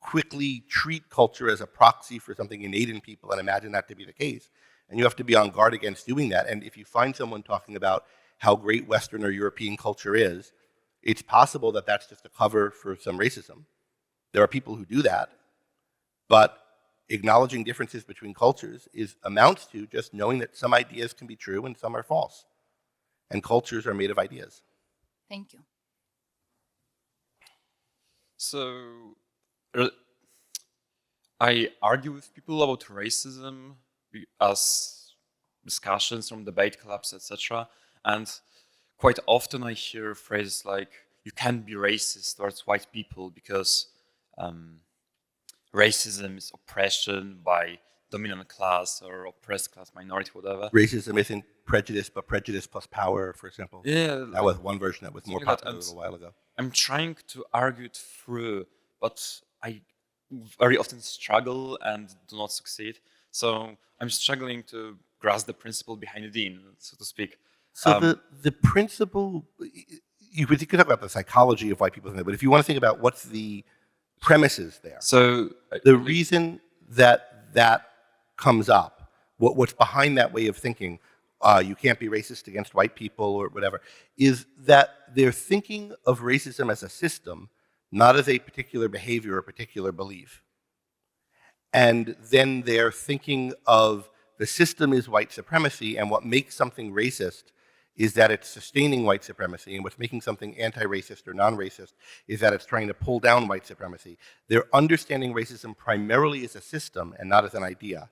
quickly treat culture as a proxy for something innate in people and imagine that to be the case. And you have to be on guard against doing that. And if you find someone talking about how great Western or European culture is, it's possible that that's just a cover for some racism. There are people who do that, but acknowledging differences between cultures amounts to just knowing that some ideas can be true and some are false. And cultures are made of ideas. Thank you. So, I argue with people about racism as discussions from debate clubs, etc. And quite often I hear phrases like, you can't be racist towards white people because racism is oppression by dominant class or oppressed class, minority, whatever. Racism isn't prejudice, but prejudice plus power, for example. Yeah. That was one version that was more Something like popular a that. little while ago. I'm trying to argue it through, but I very often struggle and do not succeed. So I'm struggling to grasp the principle behind it, so to speak. So the principle, you could talk about the psychology of why people think that, but if you want to think about what's the premises there, So the reason that comes up, what's behind that way of thinking, you can't be racist against white people or whatever, is that they're thinking of racism as a system, not as a particular behavior or particular belief. And then they're thinking of the system is white supremacy, and what makes something racist is that it's sustaining white supremacy, and what's making something anti-racist or non-racist is that it's trying to pull down white supremacy. They're understanding racism primarily as a system and not as an idea.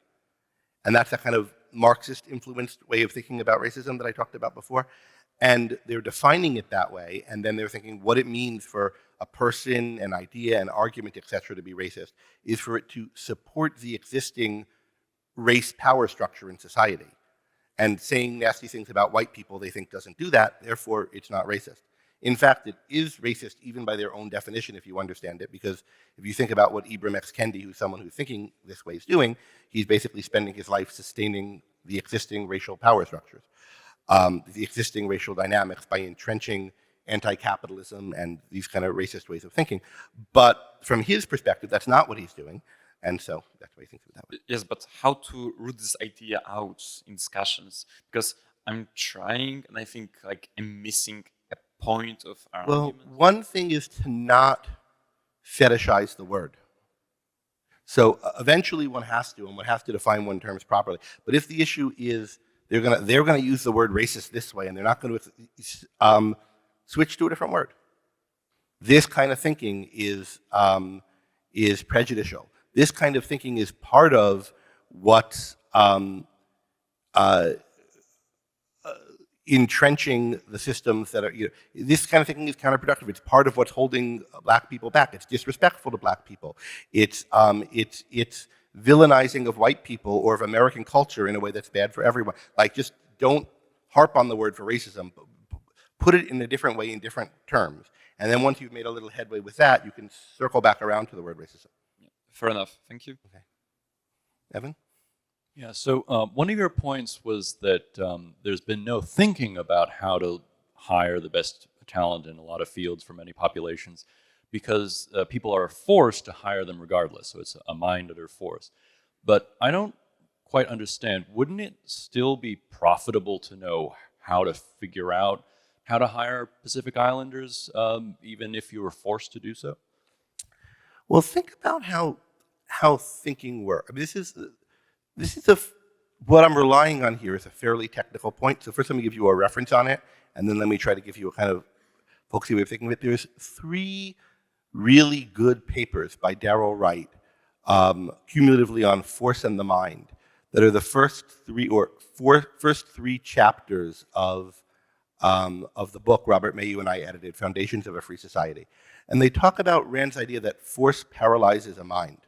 And that's a kind of Marxist-influenced way of thinking about racism that I talked about before. And they're defining it that way, and then they're thinking what it means for a person, an idea, an argument, etc., to be racist is for it to support the existing race power structure in society. And saying nasty things about white people they think doesn't do that, therefore it's not racist. In fact, it is racist even by their own definition if you understand it, because if you think about what Ibram X. Kendi, who's someone who's thinking this way, is doing, he's basically spending his life sustaining the existing racial power structures, the existing racial dynamics by entrenching anti-capitalism and these kind of racist ways of thinking. But from his perspective, that's not what he's doing. And so that's why he thinks of it that way. yes, but how to root this idea out in discussions? Because I'm trying, and I think like I'm missing a point of our Well, argument. one thing is to not fetishize the word. So eventually one has to, and one has to define one's terms properly. But if the issue is they're gonna use the word racist this way, and they're not going to switch to a different word. This kind of thinking is is prejudicial. This kind of thinking is part of what entrenching the systems that are, this kind of thinking is counterproductive. It's part of what's holding black people back. It's disrespectful to black people. It's villainizing of white people or of American culture in a way that's bad for everyone. Like, just don't harp on the word for racism. Put it in a different way in different terms. And then once you've made a little headway with that, you can circle back around to the word racism. Fair enough. Thank you. Okay. Evan? Yeah, so one of your points was that there's been no thinking about how to hire the best talent in a lot of fields for many populations because people are forced to hire them regardless, so it's a mind under force. But I don't quite understand, wouldn't it still be profitable to know how to figure out how to hire Pacific Islanders, even if you were forced to do so? Well, think about how thinking works. I mean, what I'm relying on here is a fairly technical point. So first let me give you a reference on it, and then let me try to give you a kind of folksy way of thinking of it. There's 3 really good papers by Darrell Wright, cumulatively on force and the mind, that are the first 3 chapters of the book Robert Mayu and I edited, Foundations of a Free Society. And they talk about Rand's idea that force paralyzes a mind,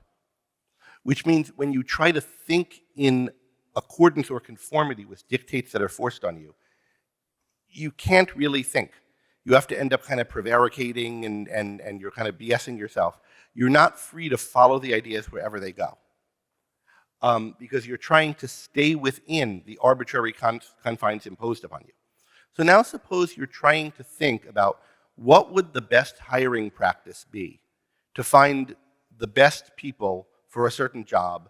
which means when you try to think in accordance or conformity with dictates that are forced on you, you can't really think. You have to end up kind of prevaricating and you're kind of BSing yourself. You're not free to follow the ideas wherever they go. Because you're trying to stay within the arbitrary confines imposed upon you. So now suppose you're trying to think about what would the best hiring practice be to find the best people for a certain job,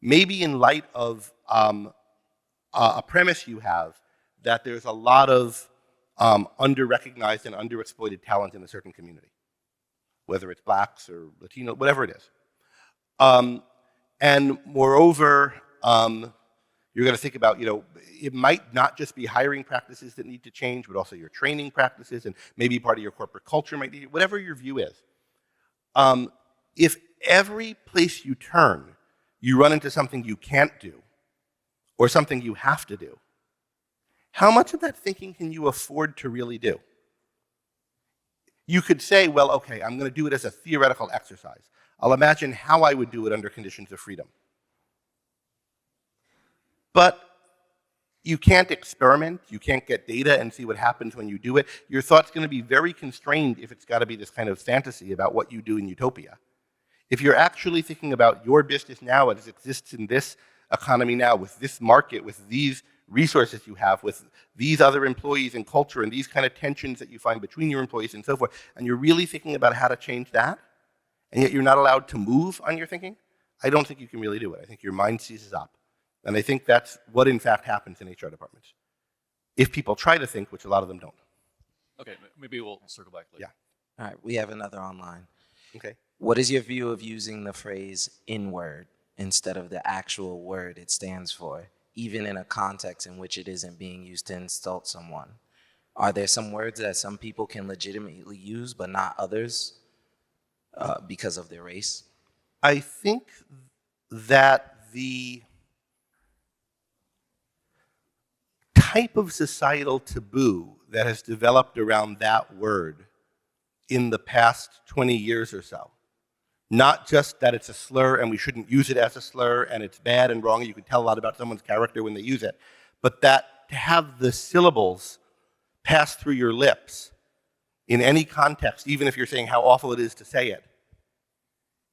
maybe in light of a premise you have that there's a lot of under-recognized and underexploited talent in a certain community, whether it's blacks or Latino, whatever it is. And moreover, you're going to think about, it might not just be hiring practices that need to change, but also your training practices, and maybe part of your corporate culture might need, whatever your view is. If every place you turn, you run into something you can't do, or something you have to do, how much of that thinking can you afford to really do? You could say, well, okay, I'm going to do it as a theoretical exercise. I'll imagine how I would do it under conditions of freedom. But you can't experiment, you can't get data and see what happens when you do it. Your thought's going to be very constrained if it's got to be this kind of fantasy about what you do in utopia. If you're actually thinking about your business now as it exists in this economy now, with this market, with these resources you have, with these other employees and culture, and these kind of tensions that you find between your employees and so forth, and you're really thinking about how to change that, and yet you're not allowed to move on your thinking, I don't think you can really do it. I think your mind seizes up. And I think that's what, in fact, happens in HR departments. If people try to think, which a lot of them don't. Okay, maybe we'll circle back later. Yeah. All right, we have another online. Okay. What is your view of using the phrase "N-word" instead of the actual word it stands for, even in a context in which it isn't being used to insult someone? Are there some words that some people can legitimately use but not others because of their race? I think that the type of societal taboo that has developed around that word in the past 20 years or so, not just that it's a slur and we shouldn't use it as a slur and it's bad and wrong and you can tell a lot about someone's character when they use it, but that to have the syllables pass through your lips in any context, even if you're saying how awful it is to say it,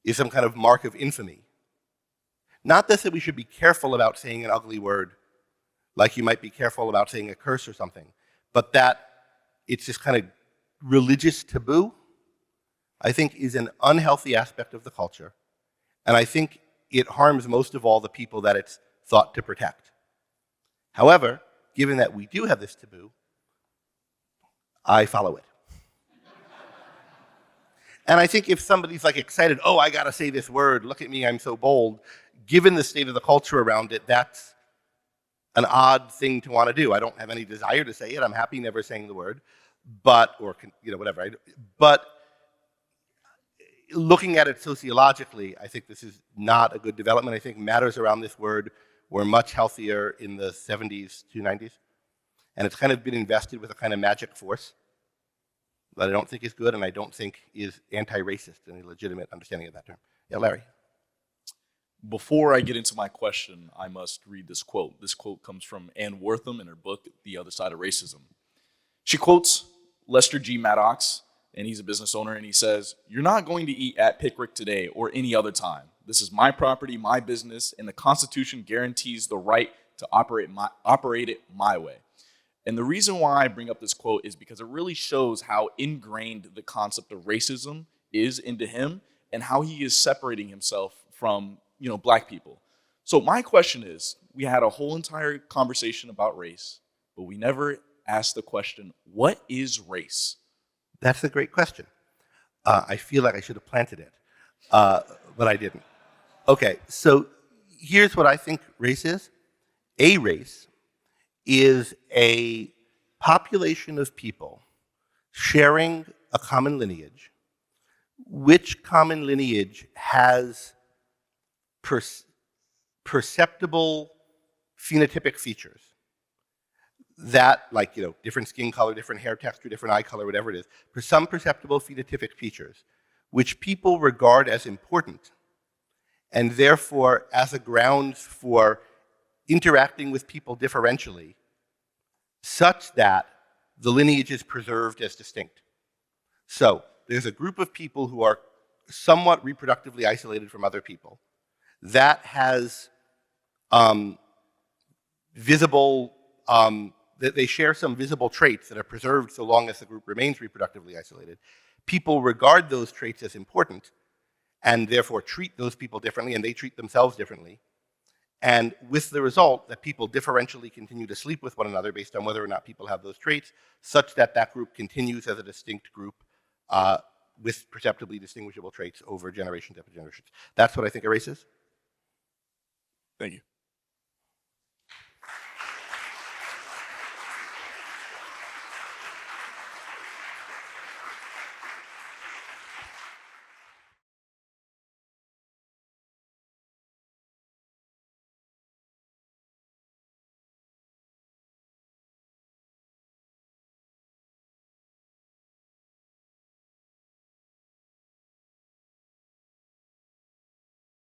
is some kind of mark of infamy. Not that we should be careful about saying an ugly word, like you might be careful about saying a curse or something, but that it's this kind of religious taboo, I think is an unhealthy aspect of the culture, and I think it harms most of all the people that it's thought to protect. However, given that we do have this taboo, I follow it. And I think if somebody's like excited, oh, I gotta say this word, look at me, I'm so bold, given the state of the culture around it, that's an odd thing to want to do. I don't have any desire to say it. I'm happy never saying the word, but, or, whatever. But looking at it sociologically, I think this is not a good development. I think matters around this word were much healthier in the 70s to 90s. And it's kind of been invested with a kind of magic force that I don't think is good and I don't think is anti-racist in a legitimate understanding of that term. Yeah, Larry. Before I get into my question, I must read this quote. This quote comes from Ann Wortham in her book, The Other Side of Racism. She quotes Lester G. Maddox, and he's a business owner, and he says, "You're not going to eat at Pickwick today or any other time. This is my property, my business, and the Constitution guarantees the right to operate it my way." And the reason why I bring up this quote is because it really shows how ingrained the concept of racism is into him and how he is separating himself from, black people. So my question is, we had a whole entire conversation about race, but we never asked the question, what is race? That's a great question. I feel like I should have planted it, but I didn't. Okay, so here's what I think race is. A race is a population of people sharing a common lineage, which common lineage has perceptible phenotypic features that, like, different skin color, different hair texture, different eye color, whatever it is, for some perceptible phenotypic features, which people regard as important, and therefore as a ground for interacting with people differentially, such that the lineage is preserved as distinct. So there's a group of people who are somewhat reproductively isolated from other people that has that they share some visible traits that are preserved so long as the group remains reproductively isolated. People regard those traits as important and therefore treat those people differently, and they treat themselves differently. And with the result that people differentially continue to sleep with one another based on whether or not people have those traits, such that that group continues as a distinct group with perceptibly distinguishable traits over generations after generations. That's what I think a race is. Thank you.